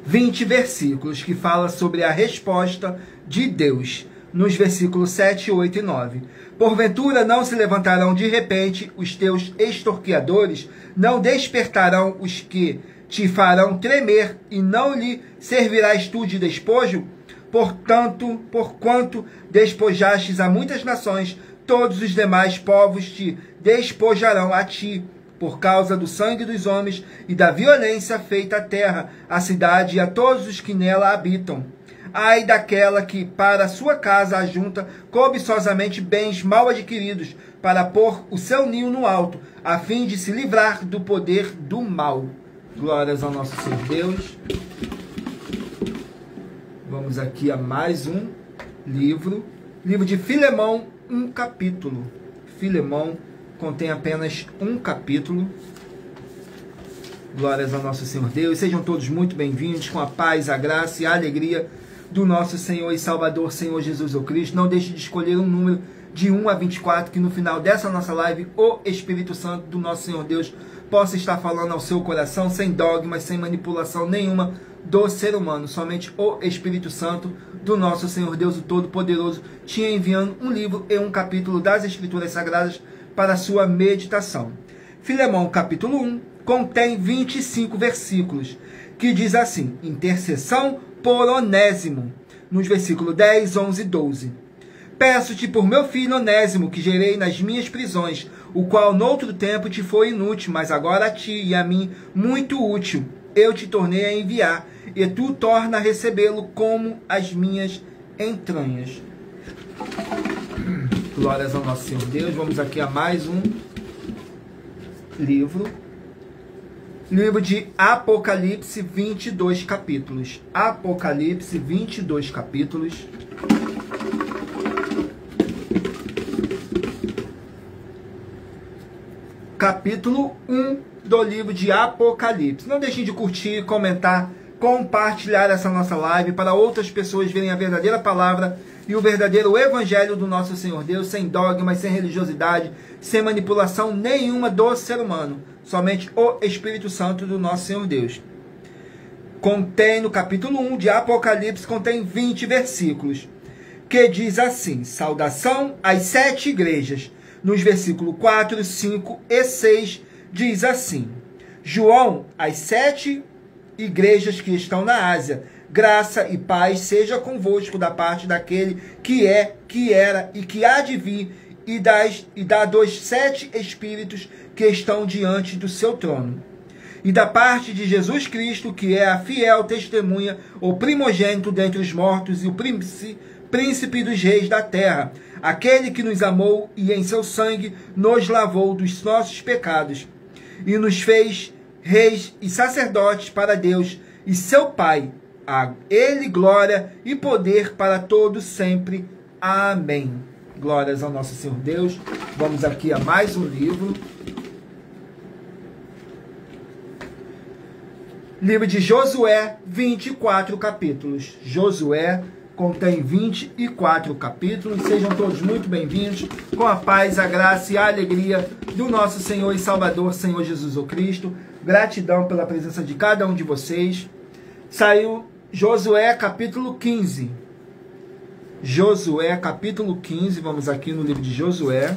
[SPEAKER 1] 20 versículos que fala sobre a resposta de Deus, nos versículos 7, 8 e 9. Porventura não se levantarão de repente os teus extorquiadores, não despertarão os que te farão tremer, e não lhe servirás tu de despojo? Portanto, porquanto despojastes a muitas nações, todos os demais povos te despojarão a ti, por causa do sangue dos homens e da violência feita à terra, à cidade e a todos os que nela habitam. Ai daquela que para sua casa ajunta cobiçosamente bens mal adquiridos, para pôr o seu ninho no alto, a fim de se livrar do poder do mal. Glórias ao nosso Senhor Deus. Vamos aqui a mais um livro. Livro de Filemão, um capítulo. Filemão contém apenas um capítulo. Glórias ao nosso Senhor Deus. Sejam todos muito bem-vindos, com a paz, a graça e a alegria do nosso Senhor e Salvador, Senhor Jesus o Cristo. Não deixe de escolher um número de 1 a 24, que no final dessa nossa live, o Espírito Santo do nosso Senhor Deus possa estar falando ao seu coração, sem dogmas, sem manipulação nenhuma do ser humano. Somente o Espírito Santo do nosso Senhor Deus, o Todo-Poderoso, te enviando um livro e um capítulo das Escrituras Sagradas para a sua meditação. Filemão, capítulo 1, contém 25 versículos, que diz assim: intercessão por Onésimo, nos versículos 10, 11 e 12. Peço-te por meu filho Onésimo, que gerei nas minhas prisões, o qual noutro tempo te foi inútil, mas agora a ti e a mim muito útil. Eu te tornei a enviar, e tu torna a recebê-lo como as minhas entranhas. Glórias ao nosso Senhor Deus. Vamos aqui a mais um livro. Livro de Apocalipse, 22 capítulos. Apocalipse, 22 capítulos. Capítulo 1 do livro de Apocalipse. Não deixem de curtir, comentar, compartilhar essa nossa live para outras pessoas verem a verdadeira palavra e o verdadeiro evangelho do nosso Senhor Deus, sem dogmas, sem religiosidade, sem manipulação nenhuma do ser humano. Somente o Espírito Santo do nosso Senhor Deus. Contém, no capítulo 1 de Apocalipse, contém 20 versículos, que diz assim: saudação às 7 igrejas. Nos versículos 4, 5 e 6, diz assim: João, às 7 igrejas que estão na Ásia, graça e paz seja convosco da parte daquele que é, que era e que há de vir, e da dos 7 Espíritos que estão diante do seu trono. E da parte de Jesus Cristo, que é a fiel testemunha, o primogênito dentre os mortos e o príncipe dos reis da terra, aquele que nos amou e em seu sangue nos lavou dos nossos pecados, e nos fez reis e sacerdotes para Deus e seu Pai. A ele glória e poder para todos sempre. Amém. Glórias ao nosso Senhor Deus. Vamos aqui a mais um livro. Livro de Josué, 24 capítulos. Josué contém 24 capítulos. Sejam todos muito bem-vindos, com a paz, a graça e a alegria do nosso Senhor e Salvador, Senhor Jesus o Cristo. Gratidão pela presença de cada um de vocês. Saiu Josué capítulo 15. Josué capítulo 15, vamos aqui no livro de Josué.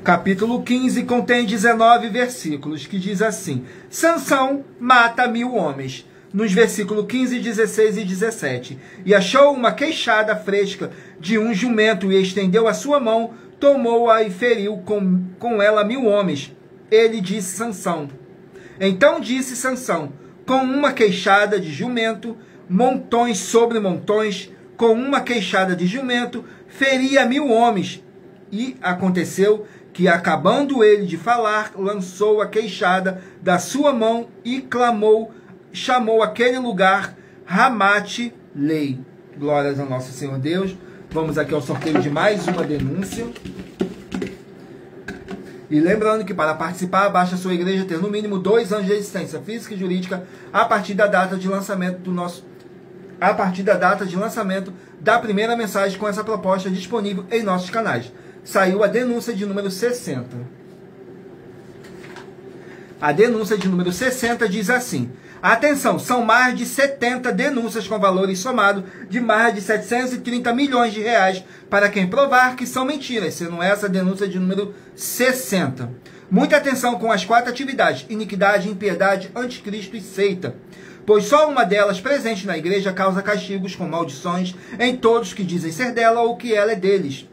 [SPEAKER 1] Capítulo 15 contém 19 versículos, que diz assim: Sansão mata 1000 homens. Nos versículos 15, 16 e 17. E achou uma queixada fresca de um jumento, e estendeu a sua mão, tomou-a e feriu com ela 1000 homens. Ele disse Sansão. Então disse Sansão: com uma queixada de jumento, montões sobre montões, com uma queixada de jumento, feria 1000 homens. E aconteceu que, acabando ele de falar, lançou a queixada da sua mão e clamou, chamou aquele lugar Ramate-Lei. Glórias ao nosso Senhor Deus. Vamos aqui ao sorteio de mais uma denúncia. E lembrando que para participar, basta a sua igreja ter no mínimo 2 anos de existência física e jurídica a partir da data de lançamento da primeira mensagem com essa proposta disponível em nossos canais saiu a denúncia de número 60. A denúncia de número 60 diz assim: atenção, são mais de 70 denúncias com valores somados de mais de 730 milhões de reais para quem provar que são mentiras, sendo essa a denúncia de número 60. Muita atenção com as 4 atividades: iniquidade, impiedade, anticristo e seita, pois só uma delas presente na igreja causa castigos com maldições em todos que dizem ser dela ou que ela é deles.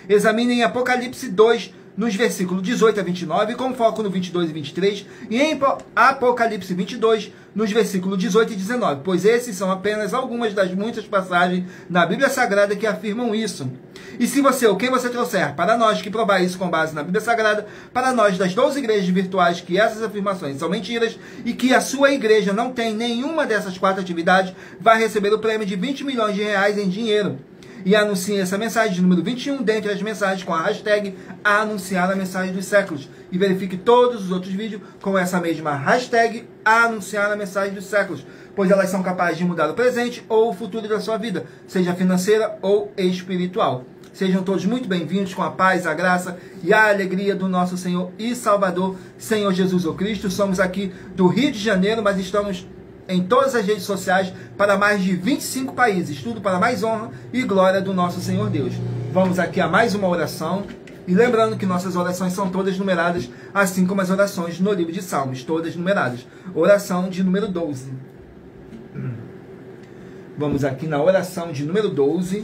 [SPEAKER 1] Examinem Apocalipse 2, nos versículos 18 a 29, com foco no 22 e 23, e em Apocalipse 22, nos versículos 18 e 19, pois esses são apenas algumas das muitas passagens na Bíblia Sagrada que afirmam isso. E se você ou quem você trouxer para nós que provar isso com base na Bíblia Sagrada, para nós das 12 igrejas virtuais que essas afirmações são mentiras e que a sua igreja não tem nenhuma dessas 4 atividades, vai receber o prêmio de 20 milhões de reais em dinheiro. E anuncie essa mensagem de número 21 dentre as mensagens com a hashtag anunciar a mensagem dos séculos. E verifique todos os outros vídeos com essa mesma hashtag anunciar a mensagem dos séculos, pois elas são capazes de mudar o presente ou o futuro da sua vida, seja financeira ou espiritual. Sejam todos muito bem-vindos com a paz, a graça e a alegria do nosso Senhor e Salvador, Senhor Jesus o Cristo. Somos aqui do Rio de Janeiro, mas estamos em todas as redes sociais para mais de 25 países, tudo para mais honra e glória do nosso Senhor Deus. Vamos aqui a mais uma oração, e lembrando que nossas orações são todas numeradas, assim como as orações no livro de Salmos, todas numeradas. Oração de número 12. Vamos aqui na oração de número 12,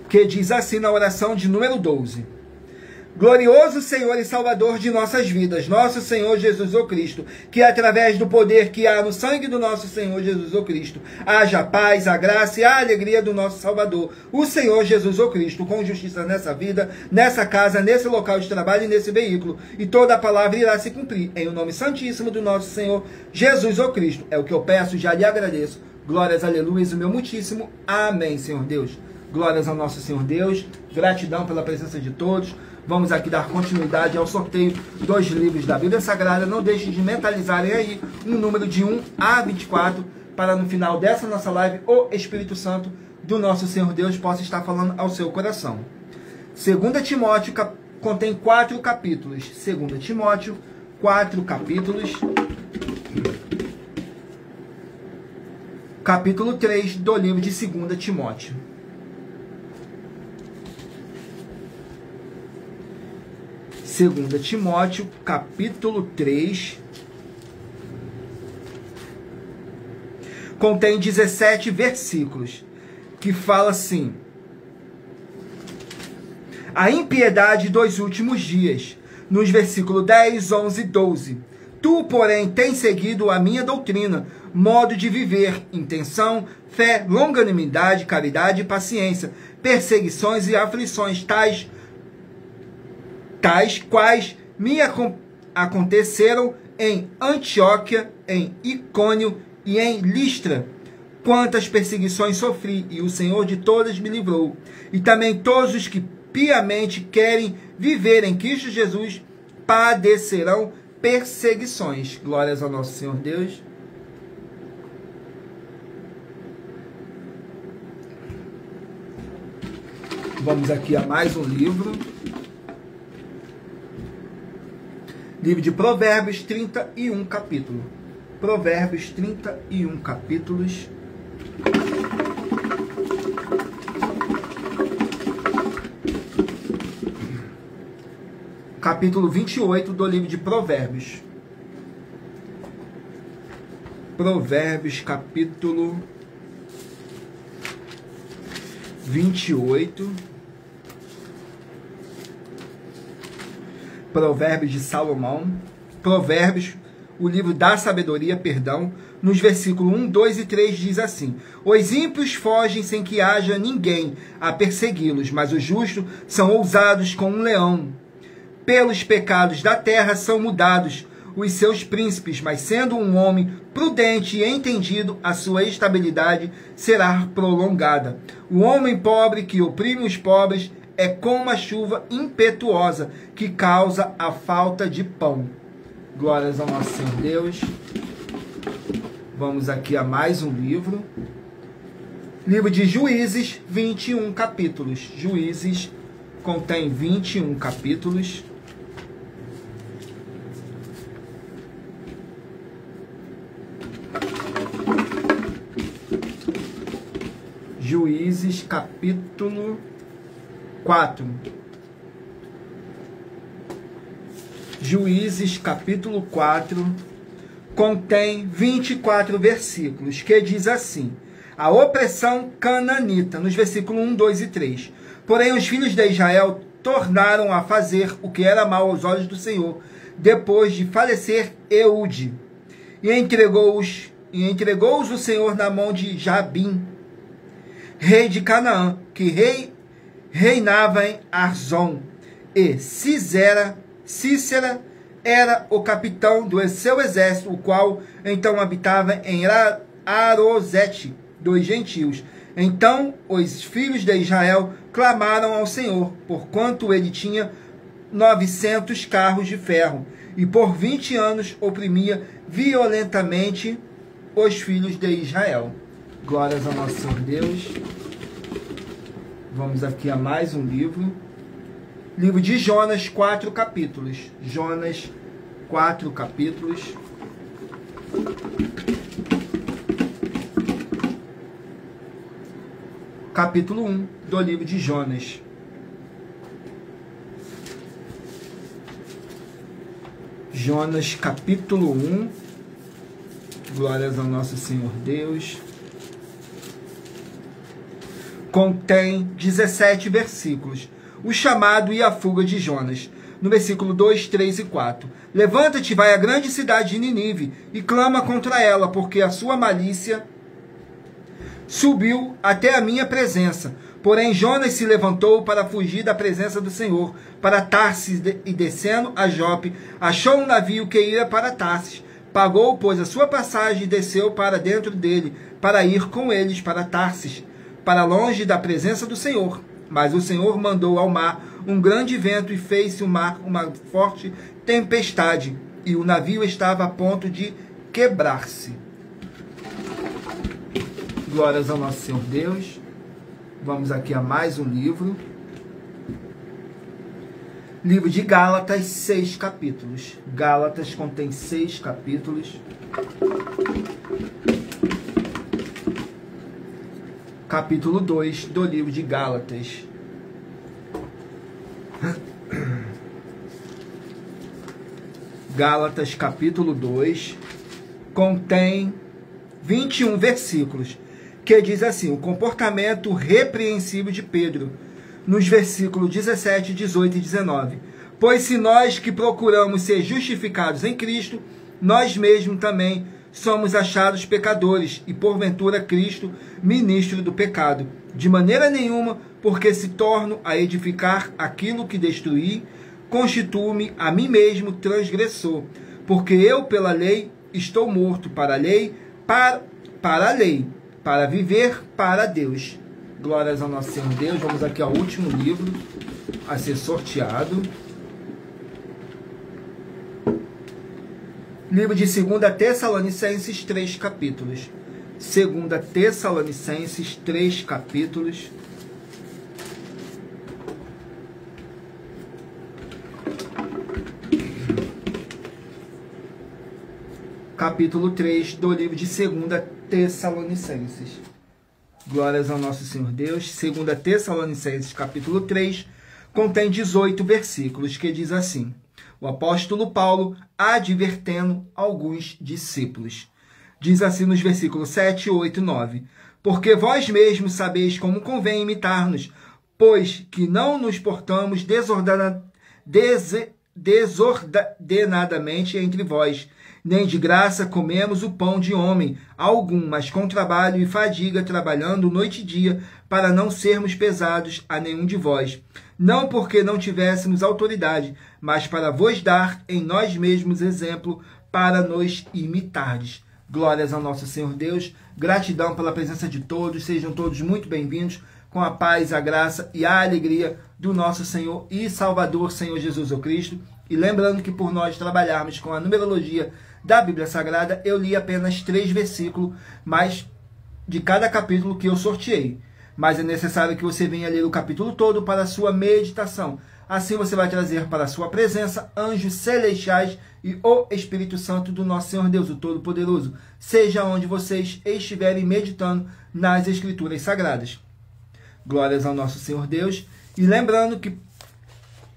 [SPEAKER 1] que diz assim na oração de número 12: glorioso Senhor e Salvador de nossas vidas, nosso Senhor Jesus o Cristo, que através do poder que há no sangue do nosso Senhor Jesus o Cristo, haja a paz, a graça e a alegria do nosso Salvador, o Senhor Jesus o Cristo, com justiça nessa vida, nessa casa, nesse local de trabalho e nesse veículo, e toda a palavra irá se cumprir, em o nome santíssimo do nosso Senhor Jesus o Cristo. É o que eu peço, já lhe agradeço. Glórias, aleluias, o meu muitíssimo amém, Senhor Deus. Glórias ao nosso Senhor Deus, gratidão pela presença de todos. Vamos aqui dar continuidade ao sorteio dos livros da Bíblia Sagrada. Não deixem de mentalizarem aí um número de 1 a 24, para no final dessa nossa live, o Espírito Santo do nosso Senhor Deus possa estar falando ao seu coração. 2 Timóteo contém 4 capítulos. 2 Timóteo, 4 capítulos. Capítulo 3 do livro de 2 Timóteo. 2 Timóteo, capítulo 3, contém 17 versículos, que fala assim: a impiedade dos últimos dias, nos versículos 10, 11 e 12. Tu, porém, tens seguido a minha doutrina, modo de viver, intenção, fé, longanimidade, caridade e paciência, perseguições e aflições, tais quais me aconteceram em Antioquia, em Icônio e em Listra. Quantas perseguições sofri, e o Senhor de todas me livrou. E também todos os que piamente querem viver em Cristo Jesus padecerão perseguições. Glórias ao nosso Senhor Deus. Vamos aqui a mais um livro. Livro de Provérbios, 31 capítulos. Provérbios, 31 capítulos. Capítulo 28 do livro de Provérbios. Provérbios, capítulo 28. Provérbios de Salomão. Provérbios, o livro da sabedoria, perdão, nos versículos 1, 2 e 3 diz assim: os ímpios fogem sem que haja ninguém a persegui-los, mas os justos são ousados como um leão. Pelos pecados da terra são mudados os seus príncipes, mas sendo um homem prudente e entendido, a sua estabilidade será prolongada. O homem pobre que oprime os pobres é como a chuva impetuosa que causa a falta de pão. Glórias ao nosso Senhor Deus. Vamos aqui a mais um livro. Livro de Juízes, 21 capítulos. Juízes contém 21 capítulos. Juízes, capítulo 4. Juízes, capítulo 4, contém 24 versículos, que diz assim: a opressão cananita, nos versículos 1, 2 e 3. Porém, os filhos de Israel tornaram a fazer o que era mal aos olhos do Senhor, depois de falecer Eude, e entregou-os o Senhor na mão de Jabim, rei de Canaã, que reinava em Arzon, e Cícera era o capitão do seu exército, o qual então habitava em Arosete dos gentios. Então os filhos de Israel clamaram ao Senhor, porquanto ele tinha 900 carros de ferro, e por 20 anos oprimia violentamente os filhos de Israel. Glórias ao nosso Senhor Deus. Vamos aqui a mais um livro. Livro de Jonas, 4 capítulos. Jonas, 4 capítulos. Capítulo 1 do livro de Jonas. Jonas, capítulo 1. Glórias ao nosso Senhor Deus. Contém 17 versículos. O chamado e a fuga de Jonas. No versículo 2, 3 e 4. Levanta-te, vai à grande cidade de Ninive e clama contra ela, porque a sua malícia subiu até a minha presença. Porém, Jonas se levantou para fugir da presença do Senhor, para Tarsis, e descendo a Jope, achou um navio que ia para Tarsis. Pagou, pois, a sua passagem e desceu para dentro dele, para ir com eles para Tarsis, para longe da presença do Senhor. Mas o Senhor mandou ao mar um grande vento e fez-se o mar uma forte tempestade, e o navio estava a ponto de quebrar-se. Glórias ao nosso Senhor Deus. Vamos aqui a mais um livro. Livro de Gálatas, 6 capítulos. Gálatas contém 6 capítulos. Capítulo 2 do livro de Gálatas. Gálatas, capítulo 2, contém 21 versículos, que diz assim: o comportamento repreensível de Pedro, nos versículos 17, 18 e 19. Pois se nós que procuramos ser justificados em Cristo, nós mesmos também somos achados pecadores, e porventura Cristo, ministro do pecado. De maneira nenhuma, porque se torno a edificar aquilo que destruí, constituo-me a mim mesmo transgressor, porque eu pela lei estou morto para a lei, para viver para Deus. Glórias ao nosso Senhor Deus. Vamos aqui ao último livro a ser sorteado. Livro de 2 Tessalonicenses, 3 capítulos. 2 Tessalonicenses, 3 capítulos. Capítulo 3 do livro de 2 Tessalonicenses. Glórias ao nosso Senhor Deus. 2 Tessalonicenses, capítulo 3, contém 18 versículos, que diz assim: o apóstolo Paulo advertendo alguns discípulos. Diz assim nos versículos 7, 8 e 9. Porque vós mesmos sabeis como convém imitar-nos, pois que não nos portamos desordenadamente entre vós, nem de graça comemos o pão de homem algum, mas com trabalho e fadiga, trabalhando noite e dia, para não sermos pesados a nenhum de vós. Não porque não tivéssemos autoridade, mas para vos dar em nós mesmos exemplo, para nos imitardes. Glórias ao nosso Senhor Deus. Gratidão pela presença de todos. Sejam todos muito bem-vindos, com a paz, a graça e a alegria do nosso Senhor e Salvador, Senhor Jesus o Cristo. E lembrando que por nós trabalharmos com a numerologia da Bíblia Sagrada, eu li apenas 3 versículos, mas de cada capítulo que eu sorteei. Mas é necessário que você venha ler o capítulo todo para a sua meditação. Assim você vai trazer para a sua presença anjos celestiais e o Espírito Santo do nosso Senhor Deus, o Todo-Poderoso, seja onde vocês estiverem meditando nas Escrituras Sagradas. Glórias ao nosso Senhor Deus. E lembrando que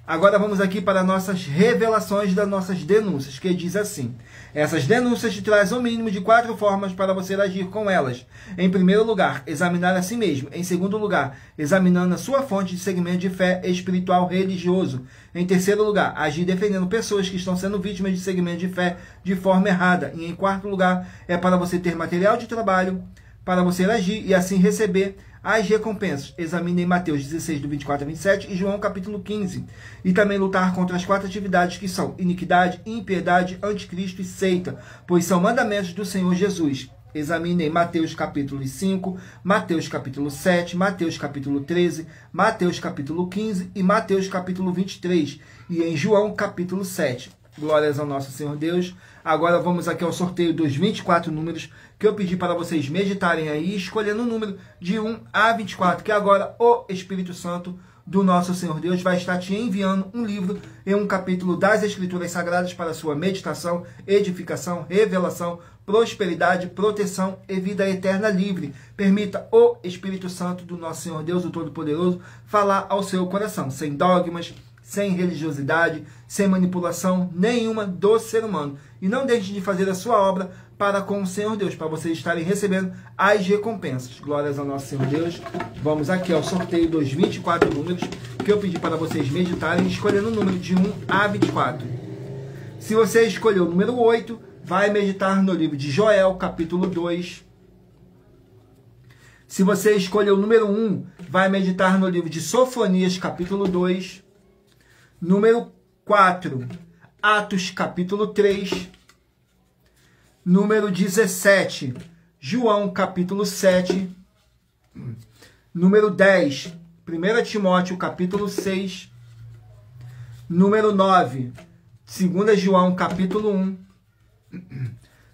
[SPEAKER 1] agora vamos aqui para nossas revelações das nossas denúncias, que diz assim: essas denúncias te trazem o mínimo de 4 formas para você agir com elas. Em primeiro lugar, examinar a si mesmo. Em segundo lugar, examinando a sua fonte de segmento de fé espiritual religioso. Em terceiro lugar, agir defendendo pessoas que estão sendo vítimas de segmento de fé de forma errada. E em quarto lugar, é para você ter material de trabalho, para você agir e assim receber as recompensas. Examine em Mateus 16, do 24 a 27 e João capítulo 15. E também lutar contra as 4 atividades que são iniquidade, impiedade, anticristo e seita, pois são mandamentos do Senhor Jesus. Examine em Mateus capítulo 5, Mateus capítulo 7, Mateus capítulo 13, Mateus capítulo 15 e Mateus capítulo 23. E em João capítulo 7. Glórias ao nosso Senhor Deus. Agora vamos aqui ao sorteio dos 24 números que eu pedi para vocês meditarem aí, escolhendo o número de 1 a 24, que agora o Espírito Santo do nosso Senhor Deus vai estar te enviando um livro e um capítulo das Escrituras Sagradas para sua meditação, edificação, revelação, prosperidade, proteção e vida eterna livre. Permita o Espírito Santo do nosso Senhor Deus, o Todo-Poderoso, falar ao seu coração, sem dogmas, sem religiosidade, sem manipulação nenhuma do ser humano. E não deixe de fazer a sua obra para com o Senhor Deus, para vocês estarem recebendo as recompensas. Glórias ao nosso Senhor Deus. Vamos aqui ao sorteio dos 24 números que eu pedi para vocês meditarem, escolhendo o número de 1 a 24. Se você escolheu o número 8, vai meditar no livro de Joel, capítulo 2. Se você escolheu o número 1, vai meditar no livro de Sofonias, capítulo 2. Número 4, Atos capítulo 3. Número 17, João capítulo 7. Número 10, 1 Timóteo capítulo 6. Número 9, 2 João capítulo 1.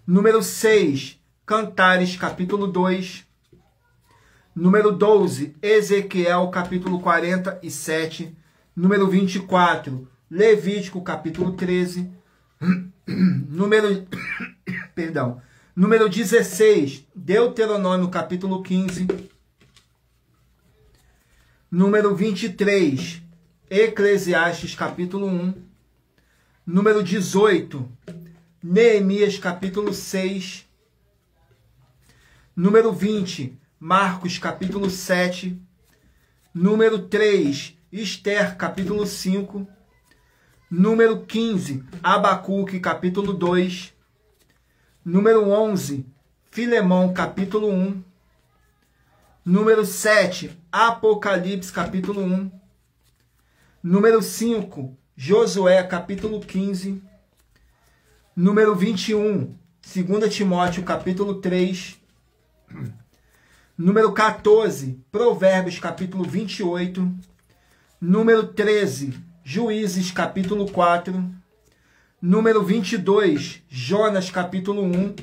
[SPEAKER 1] Número 6, Cantares capítulo 2. Número 12, Ezequiel capítulo 47. Número 24, Levítico, capítulo 13. Número 16, Deuteronômio, capítulo 15. Número 23, Eclesiastes, capítulo 1. Número 18, Neemias, capítulo 6. Número 20, Marcos, capítulo 7. Número 3, Esther, capítulo 5. Número 15, Abacuque, capítulo 2. Número 11, Filemão, capítulo 1. Número 7, Apocalipse, capítulo 1. Número 5, Josué, capítulo 15. Número 21, 2 Timóteo, capítulo 3. Número 14, Provérbios, capítulo 28. Número 13, Juízes, capítulo 4. Número 22, Jonas, capítulo 1.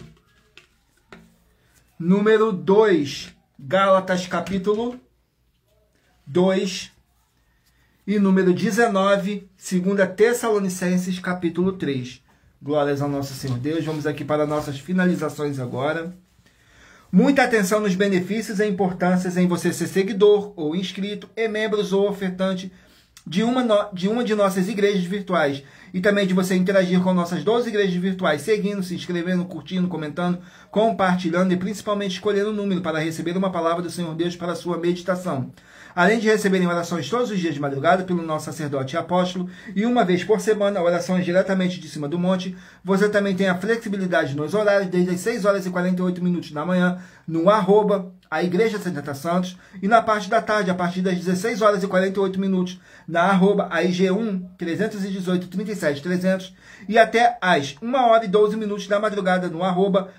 [SPEAKER 1] Número 2, Gálatas, capítulo 2. E número 19, 2 Tessalonicenses, capítulo 3. Glórias ao nosso Senhor Deus. Vamos aqui para nossas finalizações agora. Muita atenção nos benefícios e importâncias em você ser seguidor ou inscrito e membros ou ofertante de uma de nossas igrejas virtuais e também de você interagir com nossas 12 igrejas virtuais, seguindo, se inscrevendo, curtindo, comentando, compartilhando e principalmente escolhendo o número para receber uma palavra do Senhor Deus para a sua meditação. Além de receberem orações todos os dias de madrugada pelo nosso sacerdote e apóstolo, e uma vez por semana, orações diretamente de cima do monte, você também tem a flexibilidade nos horários, desde as 6 horas e 48 minutos da manhã, no @ a Igreja 70 Santos, e na parte da tarde, a partir das 16 horas e 48 minutos, na @ IG1 318 37 300, e até às 1 hora e 12 minutos da madrugada, no @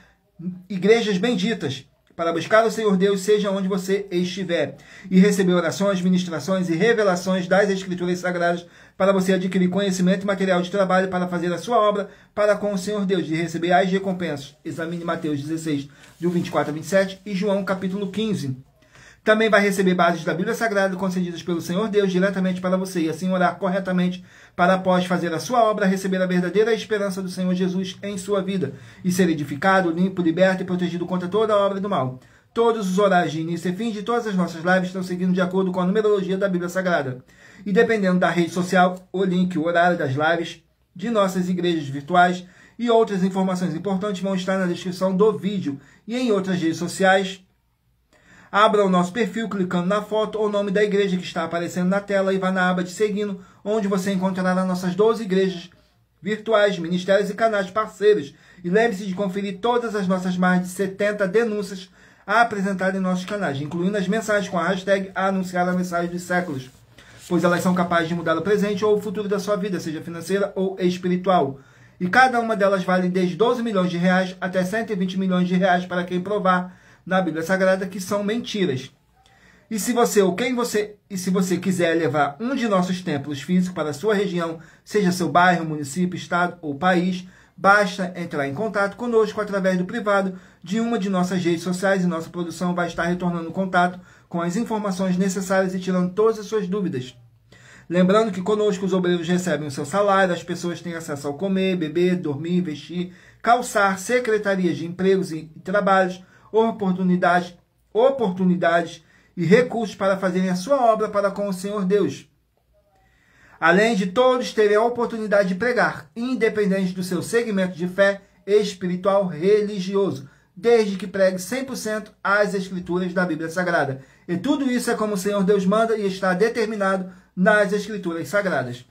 [SPEAKER 1] Igrejas Benditas, para buscar o Senhor Deus, seja onde você estiver, e receber orações, ministrações e revelações das Escrituras Sagradas, para você adquirir conhecimento e material de trabalho para fazer a sua obra para com o Senhor Deus, de receber as recompensas. Examine Mateus 16, do 24 a 27 e João capítulo 15. Também vai receber bases da Bíblia Sagrada concedidas pelo Senhor Deus diretamente para você e assim orar corretamente para, após fazer a sua obra, receber a verdadeira esperança do Senhor Jesus em sua vida e ser edificado, limpo, liberto e protegido contra toda a obra do mal. Todos os horários de início e fim de todas as nossas lives estão seguindo de acordo com a numerologia da Bíblia Sagrada. E dependendo da rede social, o link, o horário das lives de nossas igrejas virtuais e outras informações importantes vão estar na descrição do vídeo. E em outras redes sociais, abra o nosso perfil clicando na foto ou nome da igreja que está aparecendo na tela e vá na aba de seguindo, onde você encontrará nossas 12 igrejas virtuais, ministérios e canais parceiros. E lembre-se de conferir todas as nossas mais de 70 denúncias apresentadas em nossos canais, incluindo as mensagens com a hashtag Anunciar a Mensagem dos Séculos, pois elas são capazes de mudar o presente ou o futuro da sua vida, seja financeira ou espiritual. E cada uma delas vale desde 12 milhões de reais até 120 milhões de reais para quem provar na Bíblia Sagrada que são mentiras. E se você quiser levar um de nossos templos físicos para a sua região, seja seu bairro, município, estado ou país, basta entrar em contato conosco através do privado de uma de nossas redes sociais e nossa produção vai estar retornando contato com as informações necessárias e tirando todas as suas dúvidas. Lembrando que conosco os obreiros recebem o seu salário, as pessoas têm acesso ao comer, beber, dormir, vestir, calçar, secretarias de empregos e trabalhos, oportunidades e recursos para fazerem a sua obra para com o Senhor Deus. Além de todos terem a oportunidade de pregar, independente do seu segmento de fé espiritual religioso, desde que pregue 100% as Escrituras da Bíblia Sagrada. E tudo isso é como o Senhor Deus manda e está determinado nas Escrituras Sagradas.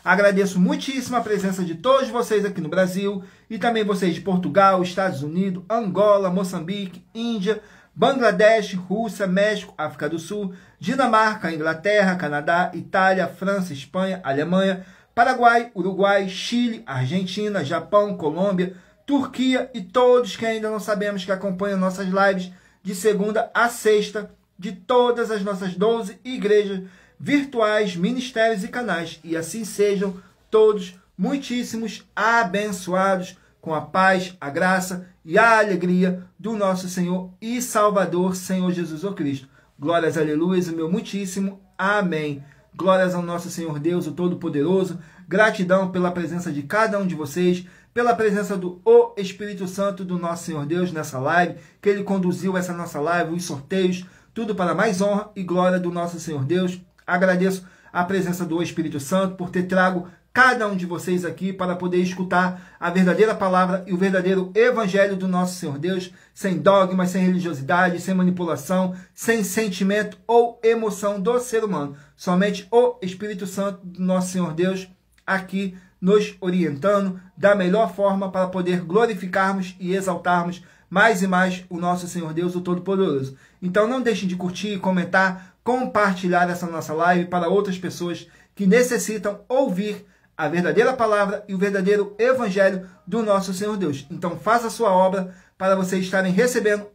[SPEAKER 1] Agradeço muitíssimo a presença de todos vocês aqui no Brasil e também vocês de Portugal, Estados Unidos, Angola, Moçambique, Índia, Bangladesh, Rússia, México, África do Sul, Dinamarca, Inglaterra, Canadá, Itália, França, Espanha, Alemanha, Paraguai, Uruguai, Chile, Argentina, Japão, Colômbia, Turquia e todos que ainda não sabemos que acompanham nossas lives de segunda a sexta de todas as nossas 12 igrejas virtuais, ministérios e canais. E assim sejam todos muitíssimos abençoados com a paz, a graça e a alegria do nosso Senhor e Salvador, Senhor Jesus o Cristo. Glórias, aleluias, o meu muitíssimo amém. Glórias ao nosso Senhor Deus, o Todo-Poderoso. Gratidão pela presença de cada um de vocês, pela presença do Espírito Santo do nosso Senhor Deus nessa live, que Ele conduziu essa nossa live, os sorteios, tudo para mais honra e glória do nosso Senhor Deus. Agradeço a presença do Espírito Santo por ter trago cada um de vocês aqui para poder escutar a verdadeira palavra e o verdadeiro evangelho do nosso Senhor Deus, sem dogmas, sem religiosidade, sem manipulação, sem sentimento ou emoção do ser humano. Somente o Espírito Santo do nosso Senhor Deus aqui nos orientando da melhor forma para poder glorificarmos e exaltarmos mais e mais o nosso Senhor Deus, o Todo-Poderoso. Então não deixem de curtir, comentar, compartilhar essa nossa live para outras pessoas que necessitam ouvir a verdadeira palavra e o verdadeiro evangelho do nosso Senhor Deus. Então faça a sua obra para vocês estarem recebendo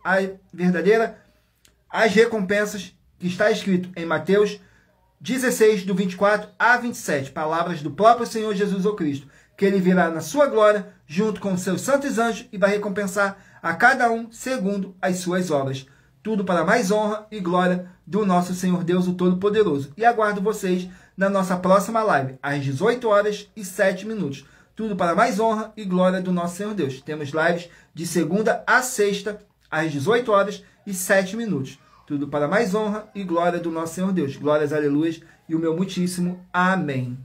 [SPEAKER 1] as recompensas que está escrito em Mateus 16, do 24 a 27, palavras do próprio Senhor Jesus o Cristo, que Ele virá na sua glória junto com os seus santos anjos e vai recompensar a cada um segundo as suas obras. Tudo para mais honra e glória do nosso Senhor Deus, o Todo-Poderoso. E aguardo vocês na nossa próxima live, às 18 horas e 7 minutos. Tudo para mais honra e glória do nosso Senhor Deus. Temos lives de segunda a sexta, às 18 horas e 7 minutos. Tudo para mais honra e glória do nosso Senhor Deus. Glórias, aleluias e o meu muitíssimo amém.